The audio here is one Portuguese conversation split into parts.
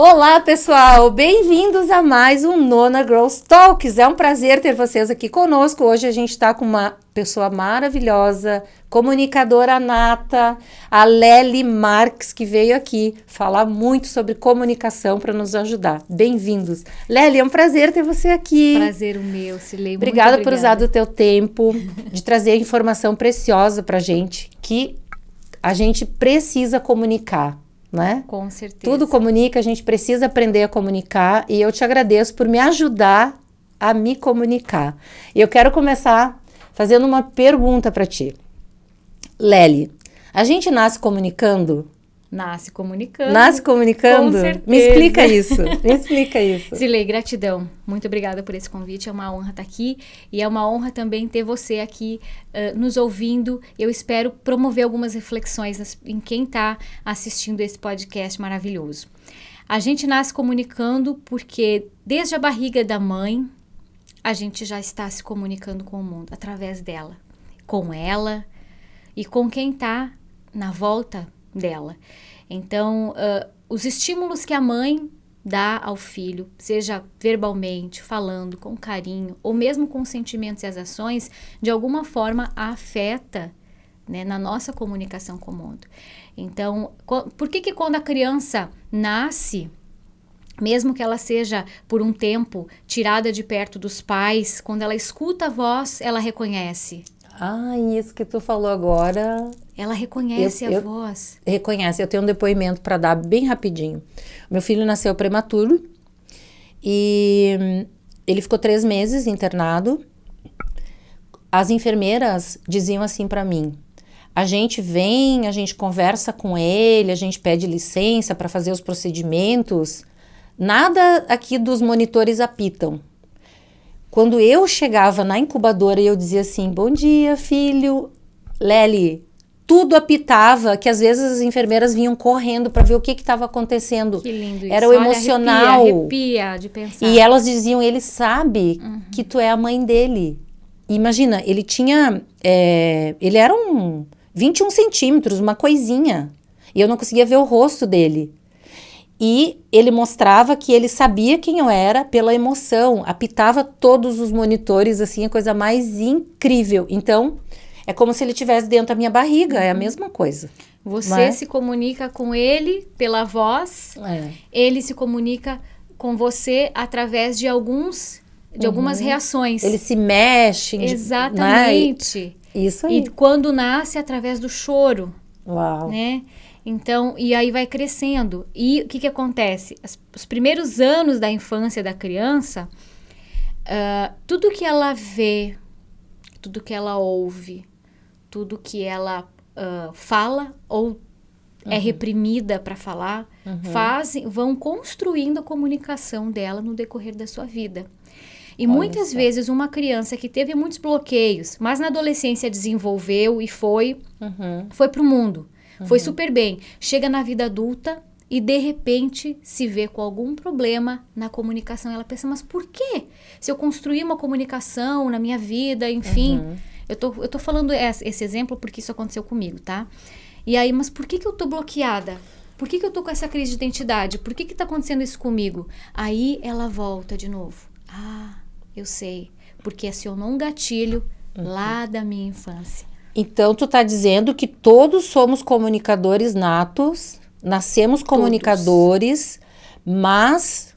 Olá, pessoal! Bem-vindos a mais um Nona Girls Talks. É um prazer ter vocês aqui conosco. Hoje a gente está com uma pessoa maravilhosa, comunicadora nata, a Lely Marques, que veio aqui falar muito sobre comunicação para nos ajudar. Bem-vindos. Lely, é um prazer ter você aqui. Prazer o meu, Cilei. Obrigada por usar do teu tempo, de trazer informação preciosa para a gente, que a gente precisa comunicar. Né? Com certeza. Tudo comunica, a gente precisa aprender a comunicar e eu te agradeço por me ajudar a me comunicar. E eu quero começar fazendo uma pergunta para ti. Lely, a gente nasce comunicando? Nasce comunicando. Nasce comunicando? Com certeza. Me explica isso, me explica isso. Cilei, gratidão. Muito obrigada por esse convite, é uma honra estar aqui e é uma honra também ter você aqui nos ouvindo. Eu espero promover algumas reflexões em quem está assistindo esse podcast maravilhoso. A gente nasce comunicando porque desde a barriga da mãe, a gente já está se comunicando com o mundo, através dela, com ela e com quem está na volta dela. Então, os estímulos que a mãe dá ao filho, seja verbalmente, falando, com carinho, ou mesmo com os sentimentos e as ações, de alguma forma afeta, né, na nossa comunicação com o mundo. Então, por que quando a criança nasce, mesmo que ela seja por um tempo tirada de perto dos pais, quando ela escuta a voz, ela reconhece? Ah, isso que tu falou agora. Ela reconhece a voz. Reconhece. Eu tenho um depoimento para dar bem rapidinho. Meu filho nasceu prematuro e ele ficou 3 meses internado. As enfermeiras diziam assim para mim: a gente vem, a gente conversa com ele, a gente pede licença para fazer os procedimentos. Nada aqui dos monitores apitam. Quando eu chegava na incubadora e eu dizia assim: bom dia, filho, Lely, tudo apitava, que às vezes as enfermeiras vinham correndo para ver o que estava acontecendo. Que lindo isso. Era o emocional. Arrepia de pensar. E elas diziam: ele sabe que tu é a mãe dele. E imagina, ele tinha, ele era 21 centímetros, uma coisinha. E eu não conseguia ver o rosto dele. E ele mostrava que ele sabia quem eu era pela emoção, apitava todos os monitores, assim, a coisa mais incrível. Então, é como se ele estivesse dentro da minha barriga, é a mesma coisa. Você se comunica com ele pela voz, ele se comunica com você através de algumas reações. Ele se mexe. Exatamente. Né? Isso aí. E quando nasce, através do choro. Uau. Né? Então, e aí vai crescendo. E o que acontece? Os primeiros anos da infância da criança, tudo que ela vê, tudo que ela ouve, tudo que ela fala ou é reprimida para falar, vão construindo a comunicação dela no decorrer da sua vida. E muitas vezes uma criança que teve muitos bloqueios, mas na adolescência desenvolveu e foi para o mundo. Foi super bem. Chega na vida adulta e, de repente, se vê com algum problema na comunicação. Ela pensa, mas por quê? Se eu construir uma comunicação na minha vida, enfim... Eu tô falando esse exemplo porque isso aconteceu comigo, tá? E aí, mas por que eu tô bloqueada? Por que eu tô com essa crise de identidade? Por que tá acontecendo isso comigo? Aí ela volta de novo. Ah, eu sei. Porque acionou um gatilho lá da minha infância. Então, tu tá dizendo que todos somos comunicadores natos, nascemos comunicadores, mas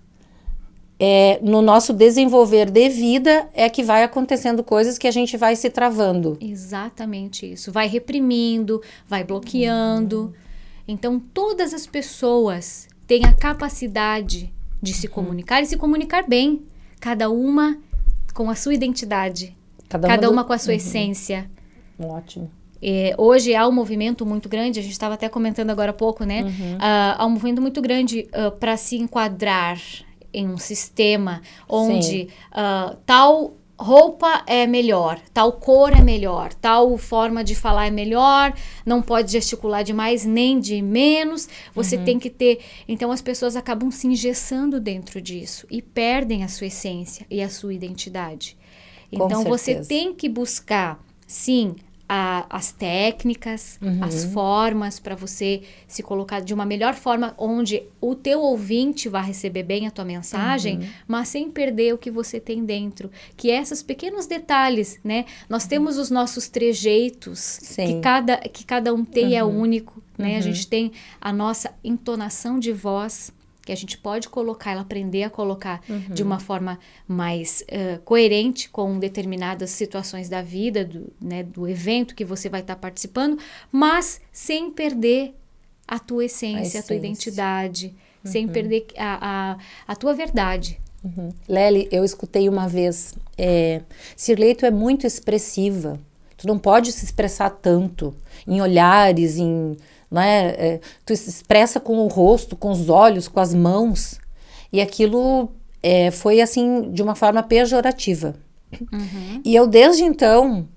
no nosso desenvolver de vida é que vai acontecendo coisas que a gente vai se travando. Exatamente isso. Vai reprimindo, vai bloqueando. Então, todas as pessoas têm a capacidade de se comunicar e se comunicar bem. Cada uma com a sua identidade. Cada uma com a sua essência. Ótimo. Hoje há um movimento muito grande, a gente estava até comentando agora há pouco, né? Há um movimento muito grande para se enquadrar em um sistema onde tal roupa é melhor, tal cor é melhor, tal forma de falar é melhor, não pode gesticular de mais nem de menos, você tem que ter... Então as pessoas acabam se engessando dentro disso e perdem a sua essência e a sua identidade. Então você tem que buscar, sim, as técnicas, as formas para você se colocar de uma melhor forma, onde o teu ouvinte vai receber bem a tua mensagem, mas sem perder o que você tem dentro. Que esses pequenos detalhes, né? Nós temos os nossos trejeitos, que cada um tem, é único, né? A gente tem a nossa entonação de voz, que a gente pode colocar, ela aprender a colocar de uma forma mais coerente com determinadas situações da vida, do evento que você vai estar participando, mas sem perder a tua essência, a tua identidade, sem perder a tua verdade. Lely, eu escutei uma vez, Cirlei, tu é muito expressiva, tu não pode se expressar tanto em olhares, né? Tu se expressa com o rosto, com os olhos, com as mãos, e aquilo foi assim de uma forma pejorativa. E eu desde então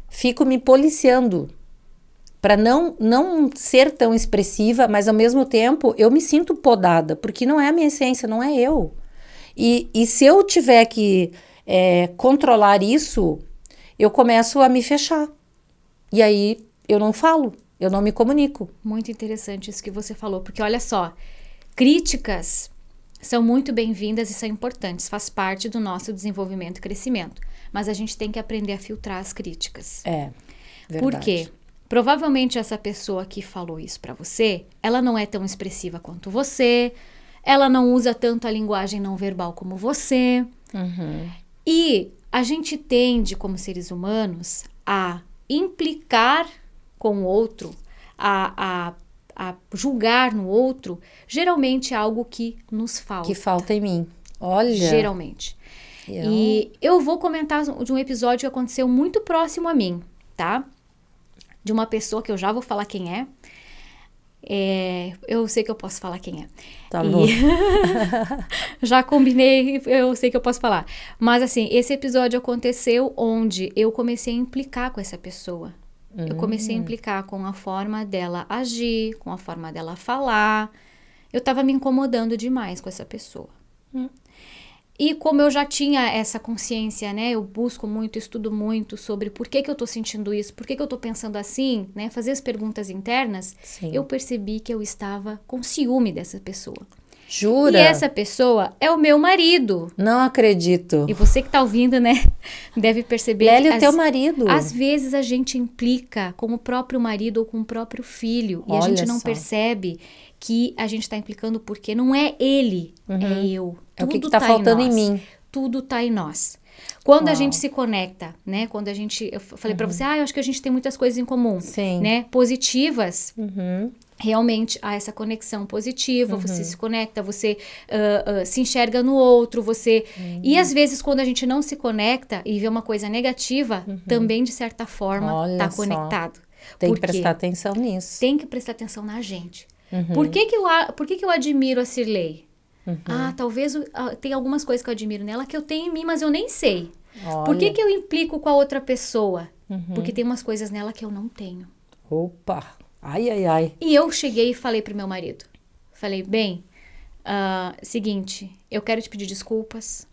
fico me policiando para não ser tão expressiva, mas ao mesmo tempo eu me sinto podada, porque não é a minha essência, não é eu. E se eu tiver que controlar isso, eu começo a me fechar, e aí eu não falo. Eu não me comunico. Muito interessante isso que você falou, porque olha só, críticas são muito bem-vindas e são importantes, faz parte do nosso desenvolvimento e crescimento, mas a gente tem que aprender a filtrar as críticas. Verdade. Por quê? Provavelmente essa pessoa que falou isso pra você, ela não é tão expressiva quanto você, ela não usa tanto a linguagem não verbal como você, e a gente tende, como seres humanos, a implicar com o outro, a julgar no outro, geralmente é algo que nos falta. Que falta em mim. Olha. Geralmente. E eu vou comentar de um episódio que aconteceu muito próximo a mim, tá? De uma pessoa que eu já vou falar quem é. Eu sei que eu posso falar quem é. Tá bom. Já combinei, eu sei que eu posso falar. Mas assim, esse episódio aconteceu onde eu comecei a implicar com essa pessoa. Eu comecei a implicar com a forma dela agir, com a forma dela falar. Eu estava me incomodando demais com essa pessoa. E como eu já tinha essa consciência, né? Eu busco muito, estudo muito sobre por que eu estou sentindo isso, por que eu estou pensando assim, né? Fazer as perguntas internas. Sim. Eu percebi que eu estava com ciúme dessa pessoa. Jura? E essa pessoa é o meu marido. Não acredito. E você que tá ouvindo, né? Deve perceber Lely, que o teu marido. Às vezes a gente implica com o próprio marido ou com o próprio filho. E a gente não percebe que a gente tá implicando porque não é ele, é eu. É o que tá faltando em mim. Tudo tá em nós. Quando a gente se conecta, né? Quando a gente... Eu falei pra você, eu acho que a gente tem muitas coisas em comum. Sim. Né? Positivas. Realmente há essa conexão positiva, você se conecta, você se enxerga no outro, você... E às vezes quando a gente não se conecta e vê uma coisa negativa, também de certa forma tá conectado. Tem que prestar atenção nisso. Tem que prestar atenção na gente. Por que eu admiro a Cirlei? Talvez tem algumas coisas que eu admiro nela que eu tenho em mim, mas eu nem sei. Por que eu implico com a outra pessoa? Porque tem umas coisas nela que eu não tenho. Opa! Ai, ai, ai. E eu cheguei e falei pro meu marido. Falei, bem, seguinte, eu quero te pedir desculpas,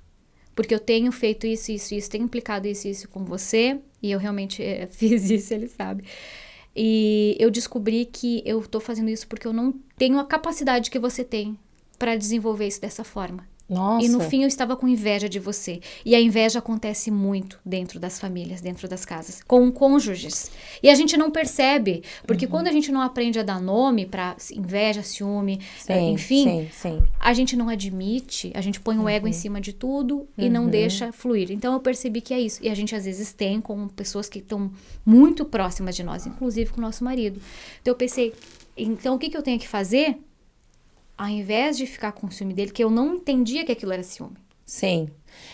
porque eu tenho feito isso, tenho implicado isso com você, e eu realmente fiz isso, ele sabe. E eu descobri que eu tô fazendo isso porque eu não tenho a capacidade que você tem para desenvolver isso dessa forma. Nossa. E no fim eu estava com inveja de você. E a inveja acontece muito dentro das famílias, dentro das casas, com cônjuges. E a gente não percebe, porque quando a gente não aprende a dar nome para inveja, ciúme, enfim, a gente não admite, a gente põe o ego em cima de tudo e não deixa fluir. Então eu percebi que é isso. E a gente às vezes tem com pessoas que estão muito próximas de nós, inclusive com o nosso marido. Então eu pensei, então o que eu tenho que fazer? Ao invés de ficar com o ciúme dele, que eu não entendia que aquilo era ciúme. Sim.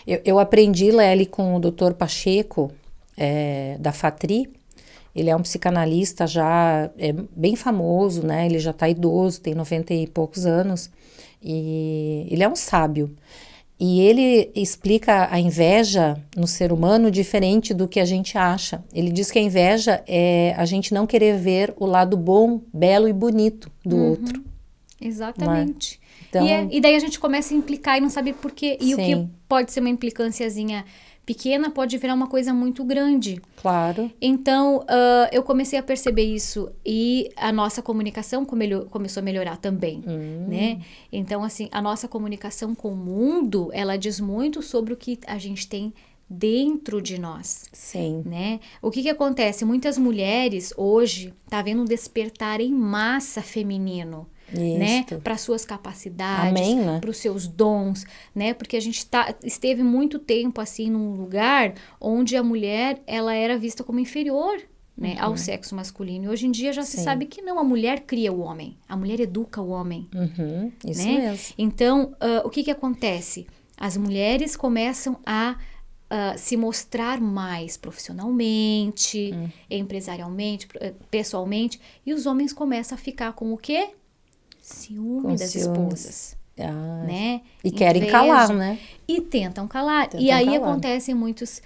Eu aprendi, Lely, com o Dr. Pacheco, da FATRI. Ele é um psicanalista já bem famoso, né? Ele já está idoso, tem 90 e poucos anos. E ele é um sábio. E ele explica a inveja no ser humano diferente do que a gente acha. Ele diz que a inveja é a gente não querer ver o lado bom, belo e bonito do outro. Exatamente. Então, E daí a gente começa a implicar e não sabe por quê. E o que sim, pode ser uma implicânciazinha pequena pode virar uma coisa muito grande. claro. Então, eu comecei a perceber isso e a nossa comunicação começou a melhorar também, né? Então, assim, a nossa comunicação com o mundo, ela diz muito sobre o que a gente tem dentro de nós, Sim. né? O que acontece? Muitas mulheres hoje tá vendo um despertar em massa feminino, né? Isto. Para suas capacidades, Amém, né? para os seus dons, né? Porque a gente esteve muito tempo assim num lugar onde a mulher ela era vista como inferior, né, ao sexo masculino. E hoje em dia já se Sim. sabe que não, a mulher cria o homem, a mulher educa o homem, Isso né? mesmo. Então, o que acontece? As mulheres começam a se mostrar mais profissionalmente, empresarialmente, pessoalmente, e os homens começam a ficar com o quê? Ciúme Com das ciúmes. esposas, Ah, né? e querem Inveja. calar, né? E tentam calar. E Tentam aí calar. acontecem muitos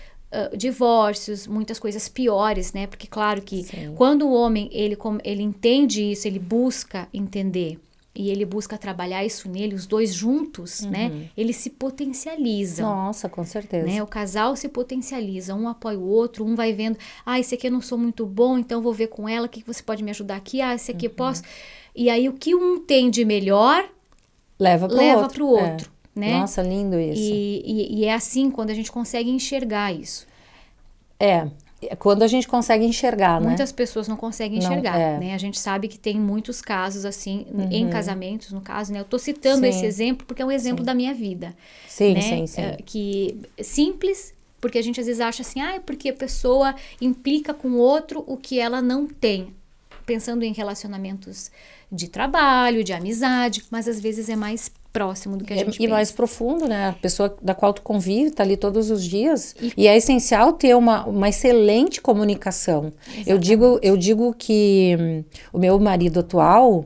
divórcios, muitas coisas piores, né? Porque claro que Sim. quando o homem ele entende isso, ele busca entender e ele busca trabalhar isso nele, os dois juntos, né? Eles se potencializam. Nossa, com certeza. Né? O casal se potencializa, um apoia o outro, um vai vendo, esse aqui eu não sou muito bom, então vou ver com ela, o que você pode me ajudar aqui? Esse aqui eu posso. E aí o que um tem de melhor, Leva pro outro, É. né? Nossa, lindo isso. E é assim quando a gente consegue enxergar isso. É quando a gente consegue enxergar, né? Muitas pessoas não conseguem Não, enxergar, é. né? A gente sabe que tem muitos casos assim, em casamentos, no caso, né? Eu tô citando Sim. esse exemplo porque é um exemplo da minha vida. Sim, né? sim. Que simples, porque a gente às vezes acha assim, porque a pessoa implica com o outro o que ela não tem. Pensando em relacionamentos de trabalho, de amizade, mas às vezes é mais próximo do que a gente pensa. E mais profundo, né? A pessoa da qual tu convive tá ali todos os dias. E é essencial ter uma excelente comunicação. Eu digo que o meu marido atual,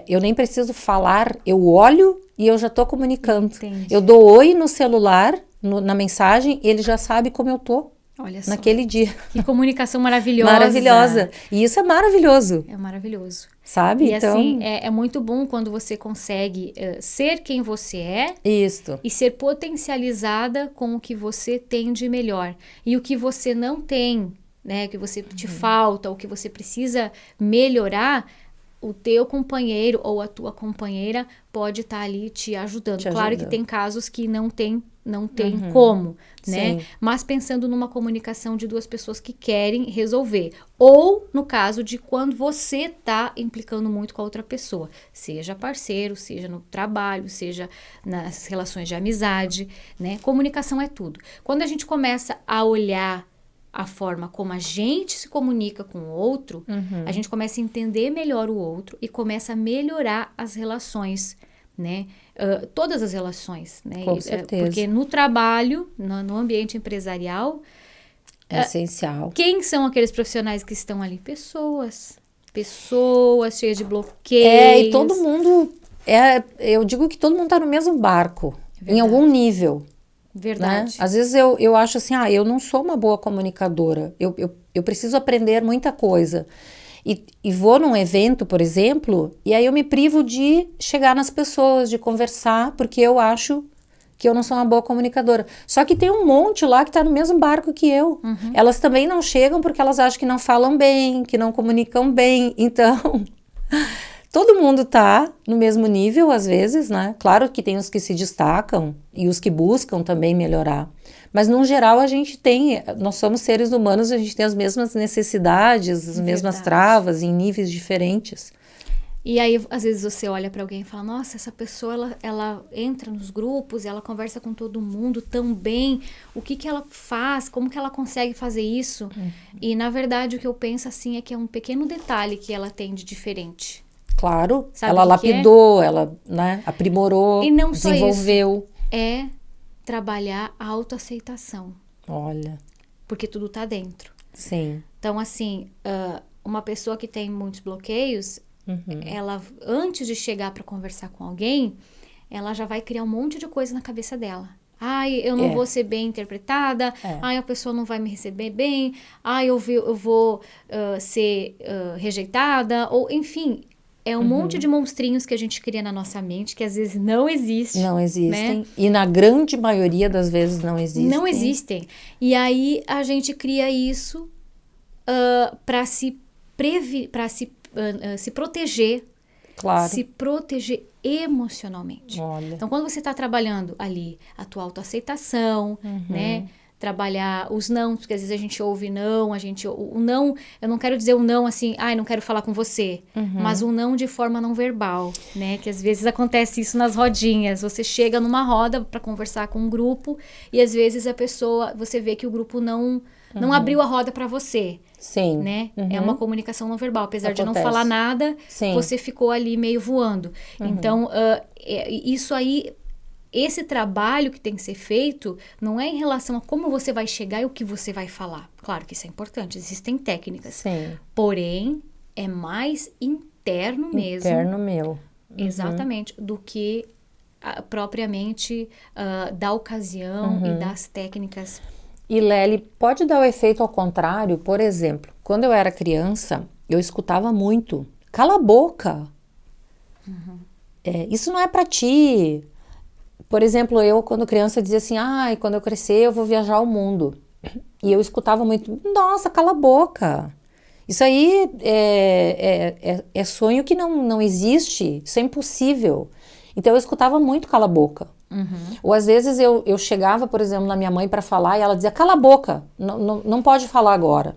eu nem preciso falar, eu olho e eu já tô comunicando. Entendi. Eu dou oi no celular, na mensagem, ele já sabe como eu tô. Olha só. Naquele dia. Que comunicação maravilhosa. Maravilhosa. E isso é maravilhoso. É maravilhoso. Sabe? E então, assim, é muito bom quando você consegue ser quem você é. Isso. E ser potencializada com o que você tem de melhor. E o que você não tem, né? O que você te falta, o que você precisa melhorar, o teu companheiro ou a tua companheira pode estar ali te ajudando. Claro que tem casos que não tem como, né? Sim. Mas pensando numa comunicação de duas pessoas que querem resolver. Ou no caso de quando você tá implicando muito com a outra pessoa. Seja parceiro, seja no trabalho, seja nas relações de amizade, né? Comunicação é tudo. Quando a gente começa a olhar a forma como a gente se comunica com o outro, a gente começa a entender melhor o outro e começa a melhorar as relações, né? Todas as relações, né? Com certeza. Porque no trabalho, no ambiente empresarial, é essencial. Quem são aqueles profissionais que estão ali? Pessoas cheias de bloqueios. E todo mundo, eu digo que todo mundo tá no mesmo barco, em algum nível. Verdade. Né? Às vezes eu acho assim, eu não sou uma boa comunicadora, eu preciso aprender muita coisa. E vou num evento, por exemplo, e aí eu me privo de chegar nas pessoas, de conversar, porque eu acho que eu não sou uma boa comunicadora. Só que tem um monte lá que tá no mesmo barco que eu. Elas também não chegam porque elas acham que não falam bem, que não comunicam bem. Então, todo mundo tá no mesmo nível, às vezes, né? Claro que tem os que se destacam e os que buscam também melhorar. Mas, no geral, nós somos seres humanos, a gente tem as mesmas necessidades, as mesmas travas em níveis diferentes. E aí, às vezes, você olha para alguém e fala, nossa, essa pessoa, ela entra nos grupos, ela conversa com todo mundo tão bem, o que ela faz, como que ela consegue fazer isso? E, na verdade, o que eu penso, assim, é que é um pequeno detalhe que ela tem de diferente. Claro, Sabe ela lapidou, ela, né, aprimorou, e não só desenvolveu. Isso, trabalhar a autoaceitação. Olha. Porque tudo tá dentro. Sim. Então, assim, uma pessoa que tem muitos bloqueios, ela, antes de chegar para conversar com alguém, ela já vai criar um monte de coisa na cabeça dela. Eu não vou ser bem interpretada. A pessoa não vai me receber bem. Eu vou ser rejeitada. Ou, enfim, É um monte de monstrinhos que a gente cria na nossa mente, que às vezes não existem. Não existem. Né? E na grande maioria das vezes não existem. Não existem. E aí a gente cria isso para se proteger. Claro. Se proteger emocionalmente. Olha. Então, quando você está trabalhando ali a tua autoaceitação, né? Trabalhar os não, porque às vezes a gente ouve não, o não, eu não quero dizer o não assim, ai, não quero falar com você, mas o não de forma não verbal, né? Que às vezes acontece isso nas rodinhas. Você chega numa roda para conversar com um grupo e às vezes a pessoa, você vê que o grupo não abriu a roda para você. Sim. Né? É uma comunicação não verbal. Apesar de não Acontece. falar nada, Sim. você ficou ali meio voando. Então, isso aí, esse trabalho que tem que ser feito não é em relação a como você vai chegar e o que você vai falar. Claro que isso é importante, existem técnicas. Sim. Porém, é mais interno mesmo. Interno meu. Exatamente, do que propriamente da ocasião e das técnicas. E Lely, pode dar o efeito ao contrário? Por exemplo, quando eu era criança, eu escutava muito. Cala a boca. Isso não é pra ti. Por exemplo, eu quando criança dizia assim, quando eu crescer eu vou viajar ao mundo. E eu escutava muito, nossa, cala a boca. Isso aí é sonho que não existe, isso é impossível. Então eu escutava muito cala a boca. Ou às vezes eu chegava, por exemplo, na minha mãe para falar e ela dizia, cala a boca, não pode falar agora.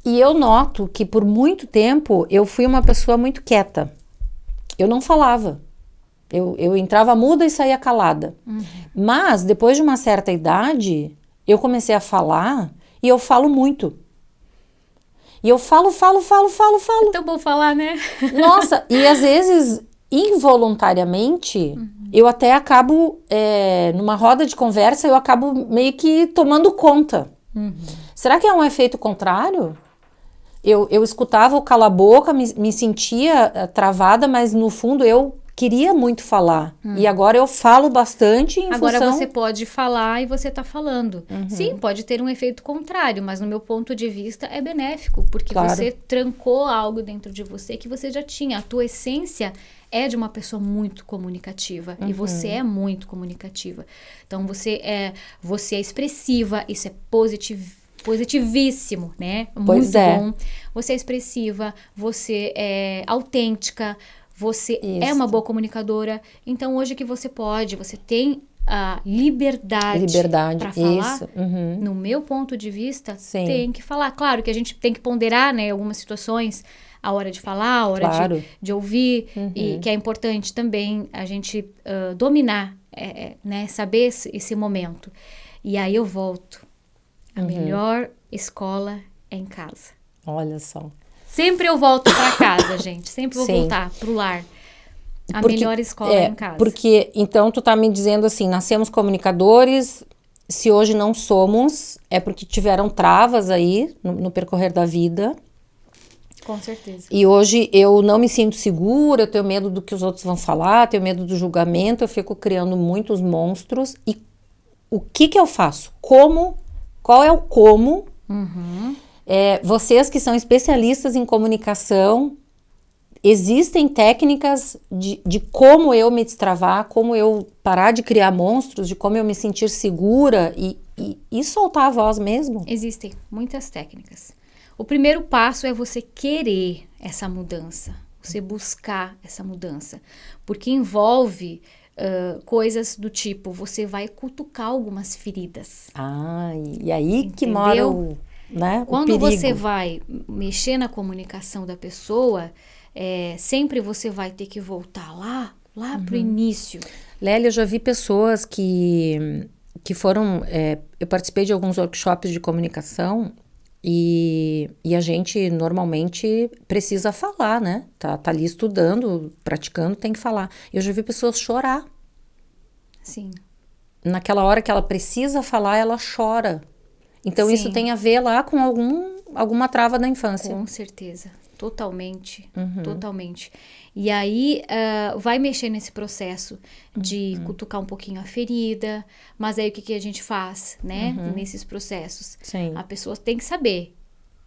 E eu noto que por muito tempo eu fui uma pessoa muito quieta. Eu não falava. Eu entrava muda e saía calada. Mas depois de uma certa idade, eu comecei a falar e eu falo muito. E eu falo. É tão bom falar, né? Nossa, e às vezes, involuntariamente, eu até acabo, numa roda de conversa, eu acabo meio que tomando conta. Será que é um efeito contrário? Eu escutava o cala a boca, me sentia travada, mas no fundo eu queria muito falar. E agora eu falo bastante em Agora função... você pode falar e você tá falando. Sim, pode ter um efeito contrário, mas no meu ponto de vista é benéfico, porque Claro. você trancou algo dentro de você que você já tinha. A tua essência é de uma pessoa muito comunicativa e você é muito comunicativa. Então você é expressiva, isso é positivíssimo, né? Pois Muito é. bom. Você é expressiva, você é autêntica, você é Isso. uma boa comunicadora. Então, hoje que você tem a liberdade para falar, isso. no meu ponto de vista, Sim. tem que falar. Claro que a gente tem que ponderar, né, algumas situações, a hora de falar, a hora Claro. de ouvir, e que é importante também a gente dominar, né, saber esse momento. E aí eu volto. A melhor escola é em casa. Olha só. Sempre eu volto para casa, gente. Sempre vou Sim. voltar pro lar. A Porque- melhor escola é em casa. Porque, então, tu tá me dizendo assim, nascemos comunicadores, se hoje não somos, é porque tiveram travas aí no percorrer da vida, Com certeza. e hoje eu não me sinto segura, eu tenho medo do que os outros vão falar, tenho medo do julgamento, eu fico criando muitos monstros, e o que eu faço? Qual é o como? Vocês que são especialistas em comunicação, existem técnicas de como eu me destravar, como eu parar de criar monstros, de como eu me sentir segura e soltar a voz mesmo? Existem muitas técnicas. O primeiro passo é você querer essa mudança, você buscar essa mudança, porque envolve coisas do tipo, você vai cutucar algumas feridas. E aí que Entendeu? mora o Quando perigo. você vai mexer na comunicação da pessoa, sempre você vai ter que voltar lá pro início. Lélia, eu já vi pessoas que foram... eu participei de alguns workshops de comunicação e a gente normalmente precisa falar, né? Tá ali estudando, praticando, tem que falar. Eu já vi pessoas chorar. Sim. Naquela hora que ela precisa falar, ela chora. Então Sim. isso tem a ver lá com alguma trava da infância. Com certeza. Totalmente. Totalmente. E aí, vai mexer nesse processo de cutucar um pouquinho a ferida. Mas aí, o que a gente faz, né? Nesses processos. Sim. A pessoa tem que saber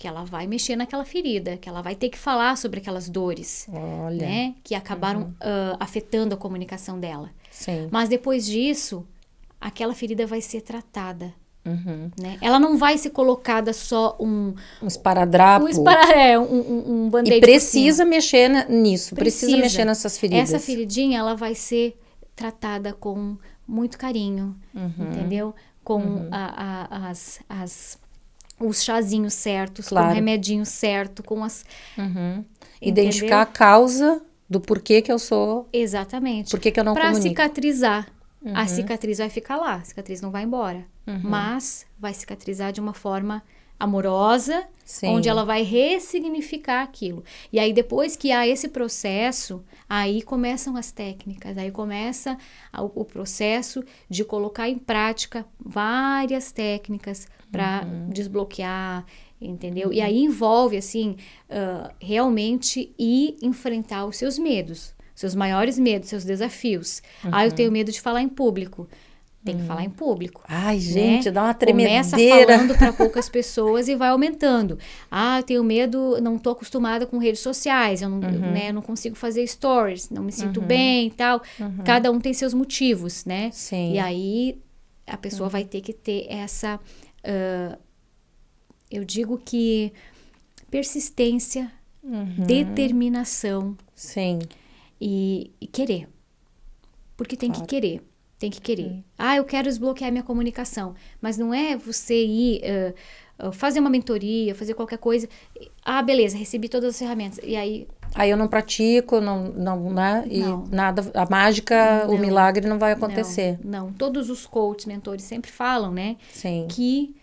que ela vai mexer naquela ferida, que ela vai ter que falar sobre aquelas dores, Olha. né? Que acabaram afetando a comunicação dela. Sim. Mas depois disso, aquela ferida vai ser tratada, Uhum. né? Ela não vai ser colocada só um esparadrapo. Um band-aid. E precisa mexer nisso, precisa Precisa. mexer nessas feridas. Essa feridinha, ela vai ser tratada com muito carinho, entendeu? Com os chazinhos certos, Claro. com o remedinho certo, com as... Identificar a causa do porquê que eu sou... Exatamente. Por que eu não comunico. Para cicatrizar. A cicatriz vai ficar lá, a cicatriz não vai embora. Mas vai cicatrizar de uma forma amorosa, Sim. onde ela vai ressignificar aquilo. E aí, depois que há esse processo, aí começam as técnicas, aí começa o processo de colocar em prática várias técnicas para desbloquear, entendeu? E aí envolve, assim, realmente ir enfrentar os seus medos, seus maiores medos, seus desafios. Ah, eu tenho medo de falar em público. Tem que falar em público. Ai, gente, né? dá uma tremedeira. Começa falando para poucas pessoas e vai aumentando. Ah, eu tenho medo, não tô acostumada com redes sociais, eu não, né, eu não consigo fazer stories, não me sinto bem e tal. Cada um tem seus motivos, né? Sim. E aí a pessoa vai ter que ter essa, eu digo que persistência, determinação. Sim. E querer. Porque tem que querer. Tem que querer. Ah, eu quero desbloquear minha comunicação. Mas não é você ir fazer uma mentoria, fazer qualquer coisa. Ah, beleza, recebi todas as ferramentas. E aí... Aí eu não pratico, não, né? E Não. nada, a mágica, o Não. milagre não vai acontecer. Não. Todos os coaches, mentores sempre falam, né? Sim. Que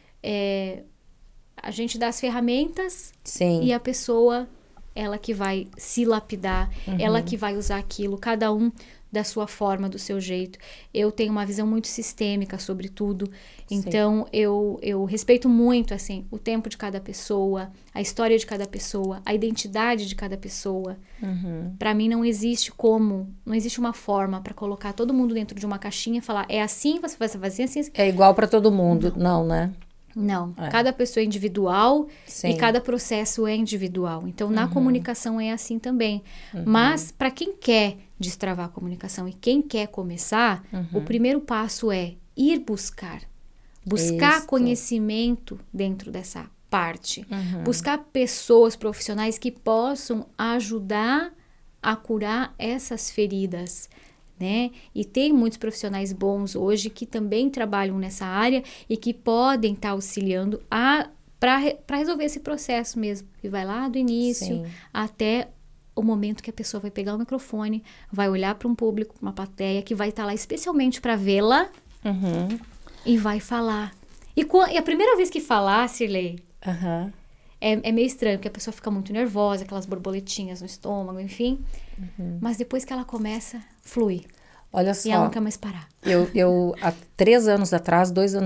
a gente dá as ferramentas Sim. e a pessoa, ela que vai se lapidar, ela que vai usar aquilo, cada um da sua forma, do seu jeito. Eu tenho uma visão muito sistêmica sobre tudo, então eu respeito muito, assim, o tempo de cada pessoa, a história de cada pessoa, a identidade de cada pessoa. Para mim não existe uma forma para colocar todo mundo dentro de uma caixinha e falar, é assim, você vai fazer assim, assim. É igual para todo mundo, não, né? Não, cada pessoa é individual. Sim. E cada processo é individual. Então, na comunicação é assim também. Mas, para quem quer destravar a comunicação e quem quer começar, o primeiro passo é ir buscar. Buscar conhecimento dentro dessa parte. Buscar pessoas profissionais que possam ajudar a curar essas feridas, né? E tem muitos profissionais bons hoje que também trabalham nessa área e que podem estar auxiliando para resolver esse processo mesmo, que vai lá do início até o momento que a pessoa vai pegar o microfone, vai olhar para um público, uma plateia que vai estar lá especialmente para vê-la e vai falar. E a primeira vez que falar, Cirlei, é meio estranho, porque a pessoa fica muito nervosa, aquelas borboletinhas no estômago, enfim. Mas depois que ela começa, flui. Olha só. E ela não quer mais parar. Eu há 2 anos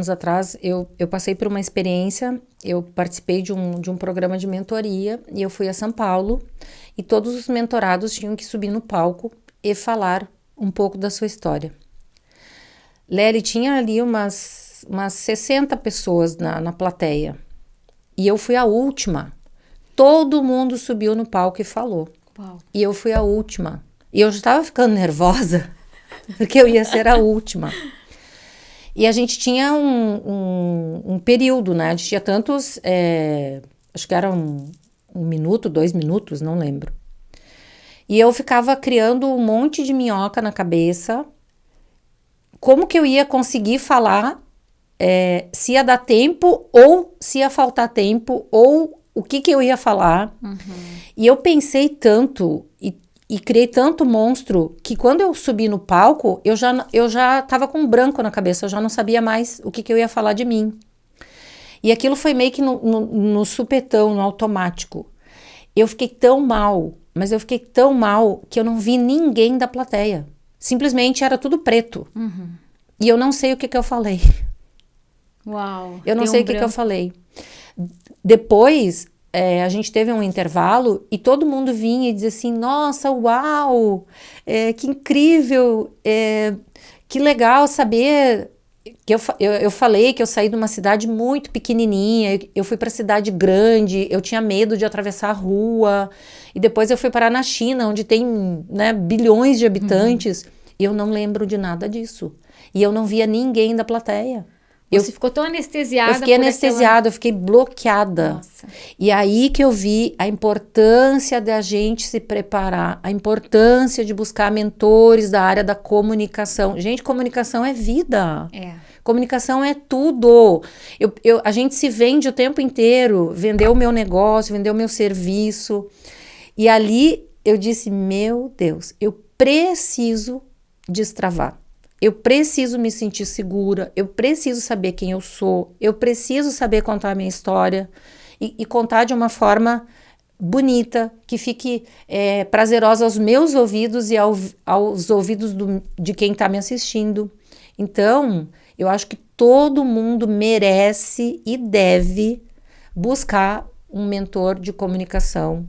atrás, eu passei por uma experiência, eu participei de um programa de mentoria e eu fui a São Paulo e todos os mentorados tinham que subir no palco e falar um pouco da sua história. Lely, tinha ali umas 60 pessoas na plateia e eu fui a última. Todo mundo subiu no palco e falou. Uau. E eu fui a última. E eu já estava ficando nervosa, porque eu ia ser a última. E a gente tinha um período, né? A gente tinha tantos, acho que era 1 minuto, 2 minutos, não lembro. E eu ficava criando um monte de minhoca na cabeça. Como que eu ia conseguir falar, se ia dar tempo, ou se ia faltar tempo, ou o que eu ia falar. E eu pensei tanto e criei tanto monstro que quando eu subi no palco, eu já tava com um branco na cabeça, eu já não sabia mais o que eu ia falar de mim. E aquilo foi meio que no supetão, no automático. Eu fiquei tão mal, mas eu fiquei tão mal que eu não vi ninguém da plateia. Simplesmente era tudo preto. E eu não sei o que eu falei. Uau. Eu não sei o que eu falei. Depois, a gente teve um intervalo e todo mundo vinha e dizia assim, nossa, uau, que incrível, que legal saber eu falei que eu saí de uma cidade muito pequenininha, eu fui para cidade grande, eu tinha medo de atravessar a rua, e depois eu fui parar na China, onde tem, né, bilhões de habitantes, e eu não lembro de nada disso. E eu não via ninguém da plateia. Você ficou tão anestesiada. Eu fiquei anestesiada, eu fiquei bloqueada. Nossa. E aí que eu vi a importância da gente se preparar, a importância de buscar mentores da área da comunicação. Gente, comunicação é vida. Comunicação é tudo. A gente se vende o tempo inteiro, vender o meu negócio, vender o meu serviço. E ali eu disse, meu Deus, eu preciso destravar. Eu preciso me sentir segura, eu preciso saber quem eu sou, eu preciso saber contar a minha história e contar de uma forma bonita, que fique prazerosa aos meus ouvidos e aos ouvidos de quem está me assistindo. Então, eu acho que todo mundo merece e deve buscar um mentor de comunicação,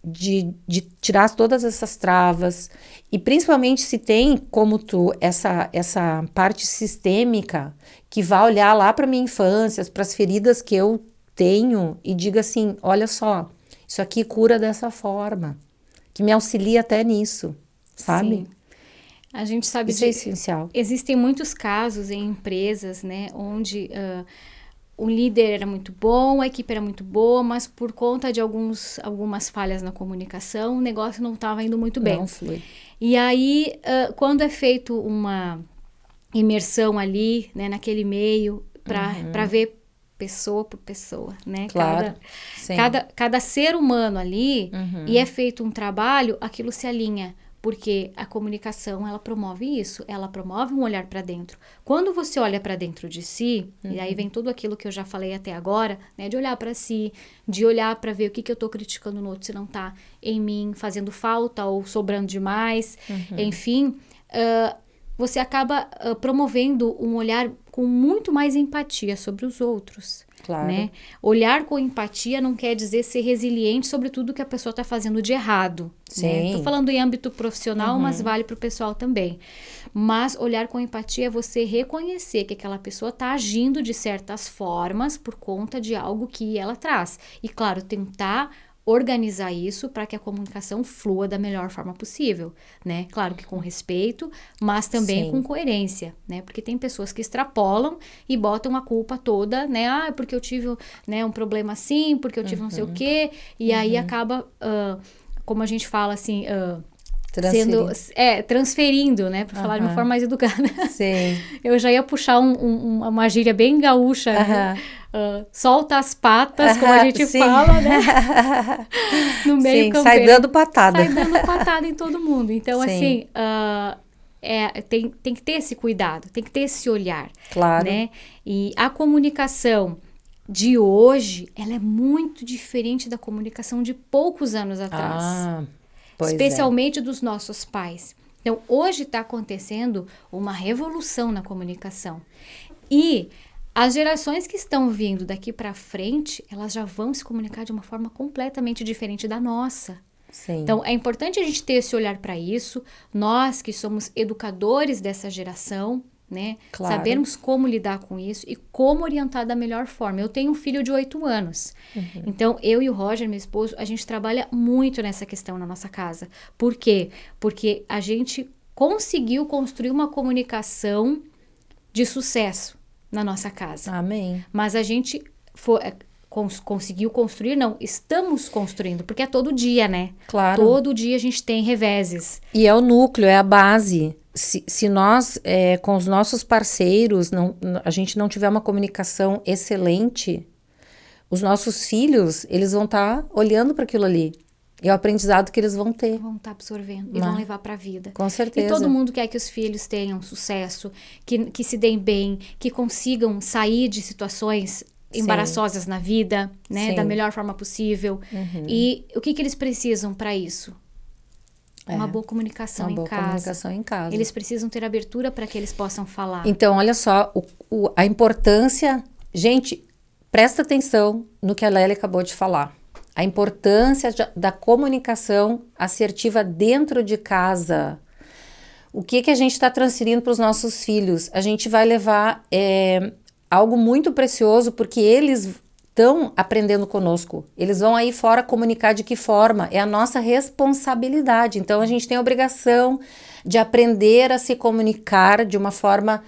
de tirar todas essas travas, e principalmente se tem como tu essa parte sistêmica que vai olhar lá para minha infância, para as feridas que eu tenho e diga assim, olha só, isso aqui cura dessa forma, que me auxilia até nisso, sabe? Sim. A gente sabe isso é essencial. Existem muitos casos em empresas, né, onde o líder era muito bom, a equipe era muito boa, mas por conta de algumas falhas na comunicação, o negócio não estava indo muito bem. Não flui. E aí, quando é feito uma imersão ali, né, naquele meio, para ver pessoa por pessoa, né? Claro, cada ser humano ali, e é feito um trabalho, aquilo se alinha. Porque a comunicação, ela promove isso, ela promove um olhar para dentro. Quando você olha para dentro de si, e aí vem tudo aquilo que eu já falei até agora, né, de olhar para si, de olhar para ver o que eu tô criticando no outro, se não tá em mim fazendo falta ou sobrando demais, enfim, você acaba promovendo um olhar com muito mais empatia sobre os outros. Claro. Né? Olhar com empatia não quer dizer ser resiliente sobre tudo que a pessoa está fazendo de errado. Sim. Estou falando em âmbito profissional, mas vale para o pessoal também. Mas olhar com empatia é você reconhecer que aquela pessoa está agindo de certas formas por conta de algo que ela traz. E, claro, tentar organizar isso para que a comunicação flua da melhor forma possível, né? Claro que com respeito, mas também com coerência, né? Porque tem pessoas que extrapolam e botam a culpa toda, né? Ah, porque eu tive, né, um problema assim, porque eu tive não sei o quê, e aí acaba, como a gente fala assim, transferindo, né? Para falar de uma forma mais educada. Sim. Eu já ia puxar uma gíria bem gaúcha, né? Solta as patas, como a gente fala, né? No meio campeiro. Sai dando patada. Sai dando patada em todo mundo. Então, assim, tem que ter esse cuidado, tem que ter esse olhar. Claro. Né? E a comunicação de hoje, ela é muito diferente da comunicação de poucos anos atrás. Especialmente dos nossos pais. Então, hoje está acontecendo uma revolução na comunicação. E as gerações que estão vindo daqui para frente, elas já vão se comunicar de uma forma completamente diferente da nossa. Sim. Então, é importante a gente ter esse olhar para isso. Nós que somos educadores dessa geração, né? Claro. Sabermos como lidar com isso e como orientar da melhor forma. Eu tenho um filho de 8 anos. Então, eu e o Roger, meu esposo, a gente trabalha muito nessa questão na nossa casa. Por quê? Porque a gente conseguiu construir uma comunicação de sucesso na nossa casa. Amém. Mas a gente conseguiu construir, não, estamos construindo, porque é todo dia, né? Claro. Todo dia a gente tem reveses. E é o núcleo, é a base. Se nós, com os nossos parceiros, a gente não tiver uma comunicação excelente, os nossos filhos, eles vão estar olhando para aquilo ali. É o aprendizado que eles vão ter. Vão estar absorvendo e vão levar para a vida. Com certeza. E todo mundo quer que os filhos tenham sucesso, que se deem bem, que consigam sair de situações embaraçosas na vida, né? Da melhor forma possível. E o que eles precisam para isso? Uma boa comunicação em casa. Comunicação em casa. Eles precisam ter abertura para que eles possam falar. Então, olha só, a importância... Gente, presta atenção no que a Lélia acabou de falar. A importância da comunicação assertiva dentro de casa. O que a gente está transferindo para os nossos filhos? A gente vai levar algo muito precioso, porque eles estão aprendendo conosco. Eles vão aí fora comunicar de que forma. É a nossa responsabilidade. Então, a gente tem a obrigação de aprender a se comunicar de uma forma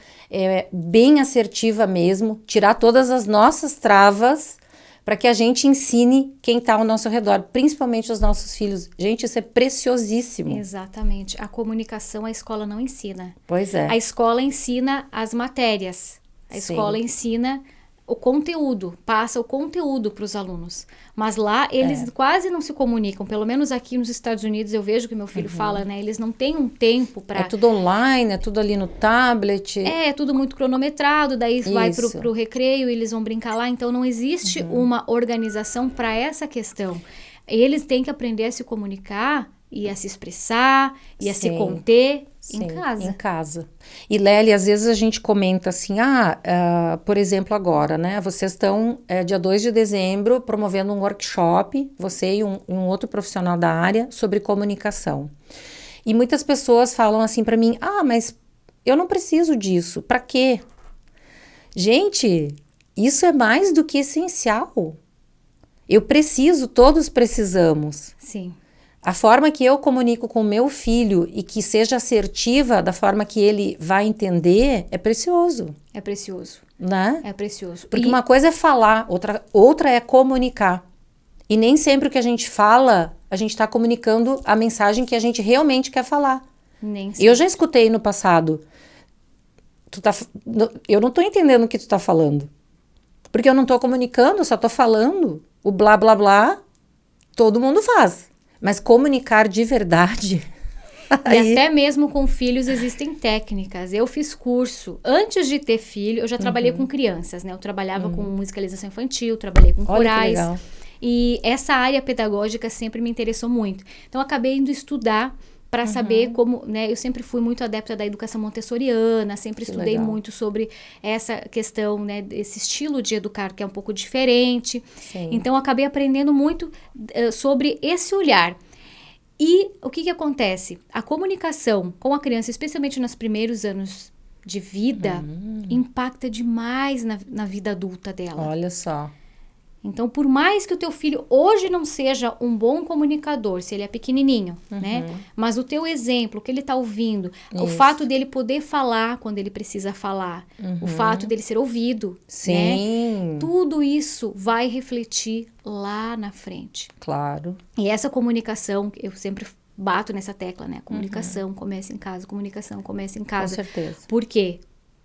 bem assertiva mesmo, tirar todas as nossas travas para que a gente ensine quem está ao nosso redor, principalmente os nossos filhos. Gente, isso é preciosíssimo. Exatamente. A comunicação a escola não ensina. Pois é. A escola ensina as matérias. A escola ensina o conteúdo, passa o conteúdo para os alunos. Mas lá eles quase não se comunicam. Pelo menos aqui nos Estados Unidos eu vejo que meu filho fala, né? Eles não têm um tempo para... É tudo online, é tudo ali no tablet. É tudo muito cronometrado, daí vai pro recreio e eles vão brincar lá. Então não existe uma organização para essa questão. Eles têm que aprender a se comunicar e a se expressar e a se conter em casa. Em casa. E Lélia, às vezes a gente comenta assim, por exemplo agora, né, vocês estão dia 2 de dezembro promovendo um workshop, você e um outro profissional da área, sobre comunicação. E muitas pessoas falam assim para mim, mas eu não preciso disso, para quê? Gente, isso é mais do que essencial. Eu preciso, todos precisamos. Sim. A forma que eu comunico com o meu filho e que seja assertiva da forma que ele vai entender é precioso. É precioso. Né? É precioso. Porque uma coisa é falar, outra é comunicar. E nem sempre o que a gente fala, a gente está comunicando a mensagem que a gente realmente quer falar. Nem sempre. Eu já escutei no passado, eu não estou entendendo o que tu está falando. Porque eu não estou comunicando, eu só estou falando. O blá, blá, blá, todo mundo faz. Mas comunicar de verdade... E até mesmo com filhos existem técnicas. Eu fiz curso. Antes de ter filho, eu já trabalhei com crianças, né? Eu trabalhava com musicalização infantil, trabalhei com corais. Que legal. E essa área pedagógica sempre me interessou muito. Então, eu acabei indo estudar para saber como, né? Eu sempre fui muito adepta da educação montessoriana, sempre estudei muito sobre essa questão, né? Desse estilo de educar que é um pouco diferente. Sim. Então, eu acabei aprendendo muito sobre esse olhar. E o que acontece? A comunicação com a criança, especialmente nos primeiros anos de vida, impacta demais na vida adulta dela. Olha só. Então, por mais que o teu filho hoje não seja um bom comunicador, se ele é pequenininho, né? Mas o teu exemplo, o que ele está ouvindo, o fato dele poder falar quando ele precisa falar, o fato dele ser ouvido, Sim. né? Tudo isso vai refletir lá na frente. Claro. E essa comunicação, eu sempre bato nessa tecla, né? Comunicação começa em casa, comunicação começa em casa. Com certeza. Por quê?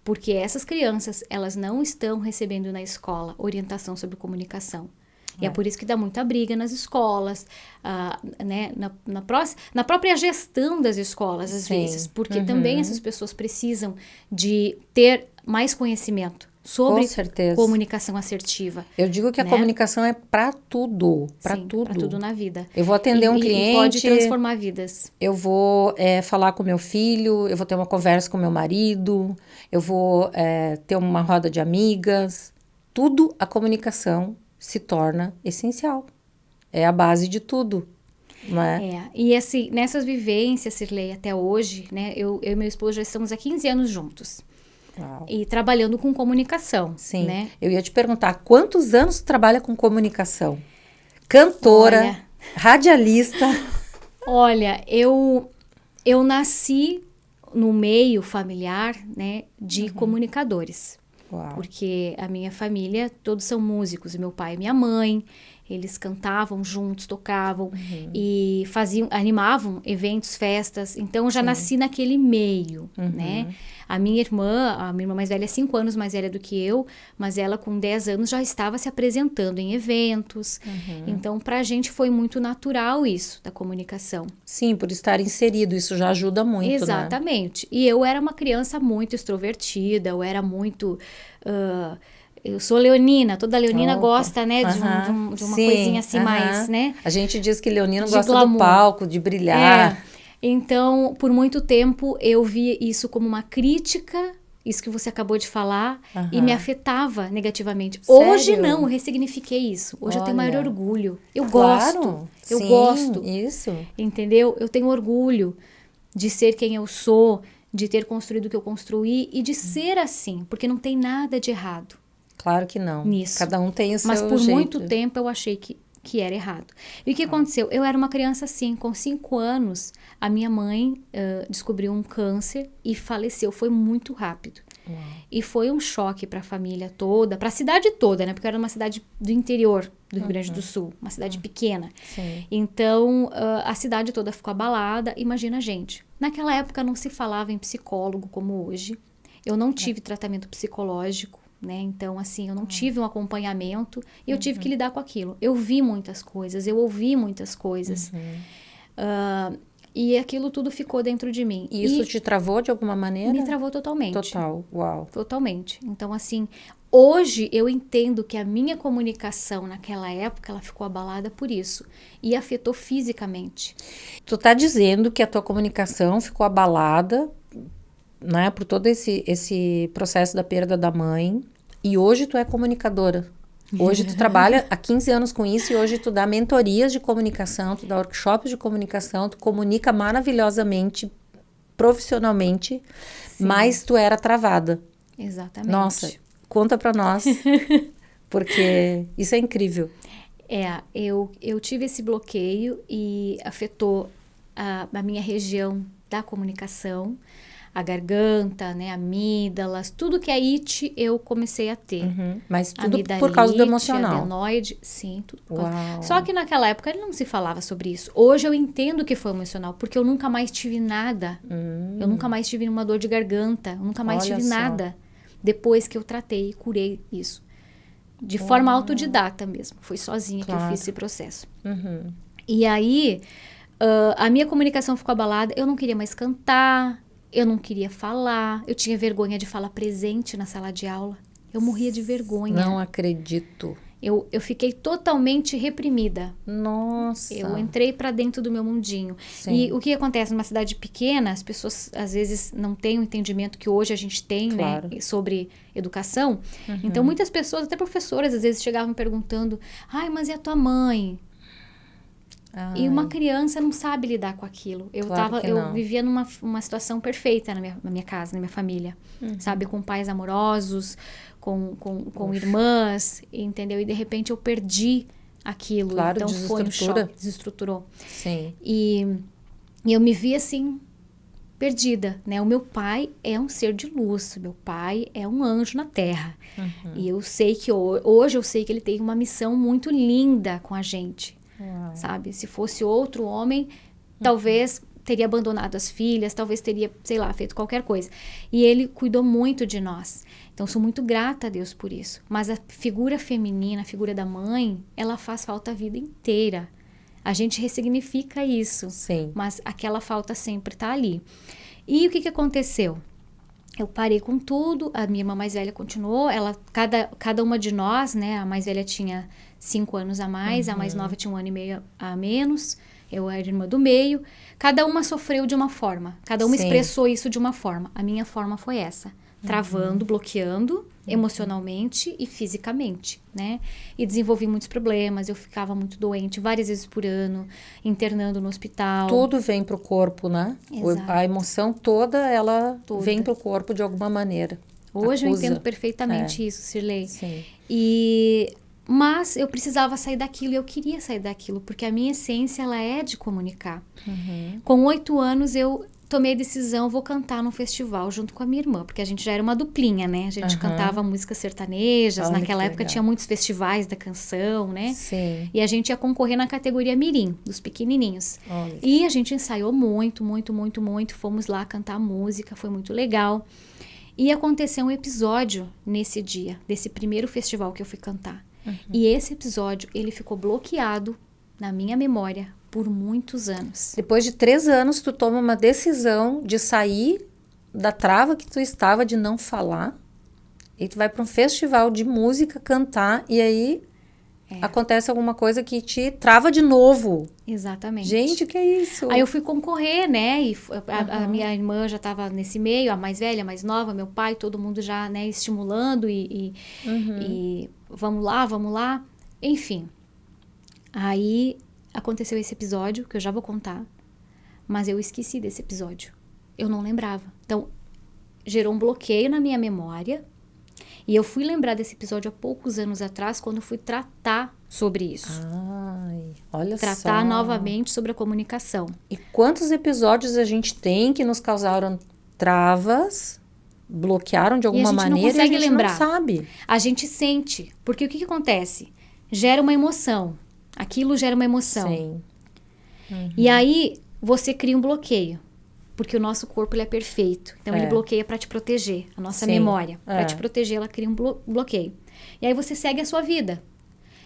Porque essas crianças, elas não estão recebendo na escola orientação sobre comunicação. E é por isso que dá muita briga nas escolas, né? Na própria gestão das escolas, às vezes. Porque também essas pessoas precisam de ter mais conhecimento sobre comunicação assertiva. Eu digo que a comunicação é para tudo, para tudo. Para tudo na vida. Eu vou atender um cliente. E pode transformar vidas. Eu vou falar com meu filho, eu vou ter uma conversa com meu marido, eu vou ter uma roda de amigas. Tudo a comunicação se torna essencial. É a base de tudo. Não é? E assim, nessas vivências, Cirlei, até hoje, né? Eu e meu esposo já estamos há 15 anos juntos. Uau. E trabalhando com comunicação. Sim. Né? Eu ia te perguntar, quantos anos tu trabalha com comunicação? Cantora, radialista. Olha, eu nasci no meio familiar, né, de comunicadores. Uau. Porque a minha família, todos são músicos. Meu pai e minha mãe, eles cantavam juntos, tocavam e animavam eventos, festas. Então, eu já nasci naquele meio, né? A minha irmã mais velha é 5 anos mais velha do que eu, mas ela com 10 anos já estava se apresentando em eventos. Então, pra gente foi muito natural isso, da comunicação. Sim, por estar inserido, isso já ajuda muito, Exatamente. Né? E eu era uma criança muito extrovertida, eu era muito... eu sou leonina, toda leonina gosta, né, de uma coisinha assim mais, né? A gente diz que leonina gosta glamour. Do palco, de brilhar. Então, por muito tempo, eu via isso como uma crítica, isso que você acabou de falar, e me afetava negativamente. Sério? Hoje não, eu ressignifiquei isso. Hoje eu tenho maior orgulho. Eu gosto. Eu gosto. Isso. Entendeu? Eu tenho orgulho. de ser quem eu sou, de ter construído o que eu construí e de ser assim, porque não tem nada de errado. Claro que não. Nisso. Cada um tem o seu Mas por jeito. muito tempo eu achei que era errado. E o que aconteceu? Eu era uma criança assim, com 5 anos, a minha mãe descobriu um câncer e faleceu. Foi muito rápido. Uau. E foi um choque para a família toda, para a cidade toda, né? Porque era uma cidade do interior do Rio Grande do Sul, uma cidade pequena. Sim. Então, a cidade toda ficou abalada. Imagina a gente. Naquela época não se falava em psicólogo como hoje. Eu não tive tratamento psicológico, né? Então, assim, eu não tive um acompanhamento e eu tive que lidar com aquilo. Eu vi muitas coisas, eu ouvi muitas coisas. E aquilo tudo ficou dentro de mim. E isso te travou de alguma maneira? Me travou totalmente. Total, uau. Totalmente. Então, assim, hoje eu entendo que a minha comunicação naquela época, ela ficou abalada por isso. E afetou fisicamente. Tu tá dizendo que a tua comunicação ficou abalada, né, por todo esse processo da perda da mãe. E hoje tu é comunicadora. Hoje tu trabalha há 15 anos com isso e hoje tu dá mentorias de comunicação, tu dá workshops de comunicação, tu comunica maravilhosamente, profissionalmente, Sim. mas tu era travada. Exatamente. Nossa, conta pra nós, porque isso é incrível. Eu tive esse bloqueio e afetou a minha região da comunicação, a garganta, né, amígdalas, tudo que é IT eu comecei a ter. Mas tudo por causa do emocional. Adenoide, sim, tudo por causa. Uau. Só que naquela época ele não se falava sobre isso. Hoje eu entendo que foi emocional, porque eu nunca mais tive nada. Eu nunca mais tive uma dor de garganta, eu nunca mais Olha tive só. nada. Depois que eu tratei e curei isso. De forma autodidata mesmo. Foi sozinha que eu fiz esse processo. E aí, a minha comunicação ficou abalada. Eu não queria mais cantar. Eu não queria falar. Eu tinha vergonha de falar presente na sala de aula. Eu morria de vergonha. Não acredito. Eu fiquei totalmente reprimida. Nossa. Eu entrei para dentro do meu mundinho. Sim. E o que acontece numa cidade pequena, as pessoas às vezes não têm o entendimento que hoje a gente tem, Claro. né, sobre educação. Então muitas pessoas, até professoras, às vezes chegavam perguntando: "Ai, mas e a tua mãe?" E uma criança não sabe lidar com aquilo. Eu vivia numa situação perfeita na minha casa, na minha família. Sabe? Com pais amorosos, com irmãs, entendeu? E de repente eu perdi aquilo. Claro, então foi um choque, desestruturou. Sim. E eu me vi assim, perdida, né? O meu pai é um ser de luz. Meu pai é um anjo na terra. E eu sei que hoje eu sei que ele tem uma missão muito linda com a gente. Uau. Sabe? Se fosse outro homem, talvez teria abandonado as filhas, talvez teria, sei lá, feito qualquer coisa. E ele cuidou muito de nós. Então, sou muito grata a Deus por isso. Mas a figura feminina, a figura da mãe, ela faz falta a vida inteira. A gente ressignifica isso. Sim. Mas aquela falta sempre tá ali. E o que aconteceu? Eu parei com tudo, a minha irmã mais velha continuou, cada uma de nós, né, a mais velha tinha 5 anos a mais, a mais nova tinha 1 ano e meio a menos, eu era irmã do meio, cada uma sofreu de uma forma, cada uma expressou isso de uma forma, a minha forma foi essa, travando, bloqueando emocionalmente e fisicamente, né, e desenvolvi muitos problemas, eu ficava muito doente várias vezes por ano, internando no hospital. Tudo vem pro corpo, né? Exato. A emoção toda, ela vem pro corpo de alguma maneira. Hoje eu entendo perfeitamente isso, Cirlei. Sim. Mas eu precisava sair daquilo e eu queria sair daquilo, porque a minha essência, ela é de comunicar. Com 8 anos, eu tomei a decisão, vou cantar num festival junto com a minha irmã, porque a gente já era uma duplinha, né? A gente cantava músicas sertanejas, Olha, naquela época legal. tinha muitos festivais da canção, né? Sim. E a gente ia concorrer na categoria mirim, dos pequenininhos. Olha. E a gente ensaiou muito, fomos lá cantar música, foi muito legal. E aconteceu um episódio nesse dia, desse primeiro festival que eu fui cantar. E esse episódio, ele ficou bloqueado na minha memória por muitos anos. Depois de 3 anos, tu toma uma decisão de sair da trava que tu estava de não falar. E tu vai para um festival de música cantar e aí acontece alguma coisa que te trava de novo. Exatamente. Gente, o que é isso? Aí eu fui concorrer, né? E a minha irmã já estava nesse meio, a mais velha, a mais nova, meu pai, todo mundo já, né, estimulando e vamos lá. Enfim. Aí aconteceu esse episódio, que eu já vou contar. mas eu esqueci desse episódio. Eu não lembrava. Então, gerou um bloqueio na minha memória. E eu fui lembrar desse episódio há poucos anos atrás, quando eu fui tratar sobre isso. Ai, olha só. Tratar novamente sobre a comunicação. E quantos episódios a gente tem que nos causaram travas, bloquearam de alguma maneira e a gente não sabe. A gente sente. Porque o que acontece? Gera uma emoção. Aquilo gera uma emoção. Sim. E aí, você cria um bloqueio. Porque o nosso corpo ele é perfeito. Então, ele bloqueia para te proteger. A nossa memória. Para te proteger, ela cria um bloqueio. E aí, você segue a sua vida.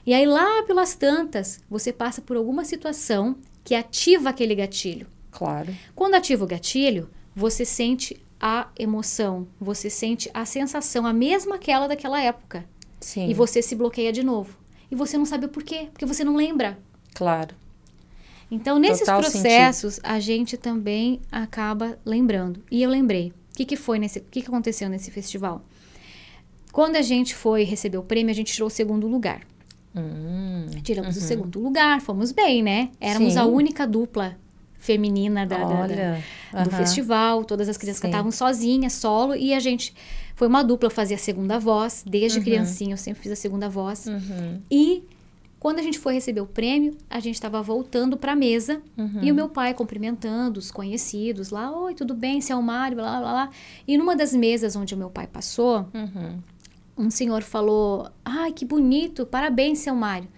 E aí, lá pelas tantas, você passa por alguma situação que ativa aquele gatilho. Claro. Quando ativa o gatilho, você sente a emoção. Você sente a sensação, a mesma aquela daquela época. Sim. E você se bloqueia de novo. E você não sabe o porquê. Porque você não lembra. Claro. Então, nesses Total processos, sentido. a gente também acaba lembrando. E eu lembrei. O que aconteceu nesse festival? Quando a gente foi receber o prêmio, a gente tirou o segundo lugar. Tiramos o segundo lugar, fomos bem, né? Éramos a única dupla feminina do festival. Todas as crianças cantavam sozinhas, solo. E a gente foi uma dupla, eu fazia a segunda voz. Desde criancinha eu sempre fiz a segunda voz. E quando a gente foi receber o prêmio, a gente estava voltando para a mesa e o meu pai cumprimentando os conhecidos lá. Oi, tudo bem? Seu Mário, blá, blá, blá. E numa das mesas onde o meu pai passou, um senhor falou, ai, que bonito, parabéns, seu Mário.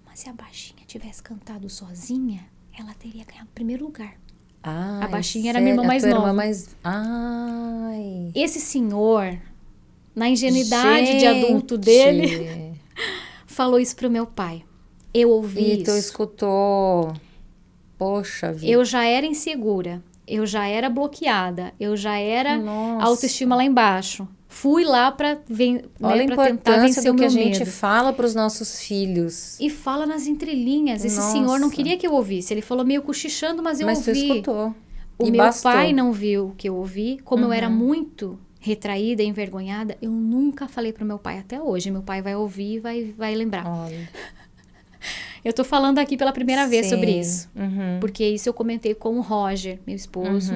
Mas se a baixinha tivesse cantado sozinha, ela teria ganhado o primeiro lugar. A baixinha era a minha irmã mais nova. Ai. Esse senhor, na ingenuidade de adulto dele... falou isso pro meu pai. Eu ouvi isso. Tu escutou. Poxa vida. Eu já era insegura. Eu já era bloqueada. Eu já era autoestima lá embaixo. Fui lá pra tentar vencer o meu medo. Olha a importância do que a gente fala pros nossos filhos. E fala nas entrelinhas. Esse senhor não queria que eu ouvisse. Ele falou meio cochichando, mas eu ouvi. Mas tu escutou. O meu pai não viu o que eu ouvi. Como eu era muito... retraída, envergonhada, eu nunca falei pro meu pai até hoje. Meu pai vai ouvir e vai lembrar. Olha. Eu tô falando aqui pela primeira vez sobre isso. Porque isso eu comentei com o Roger, meu esposo.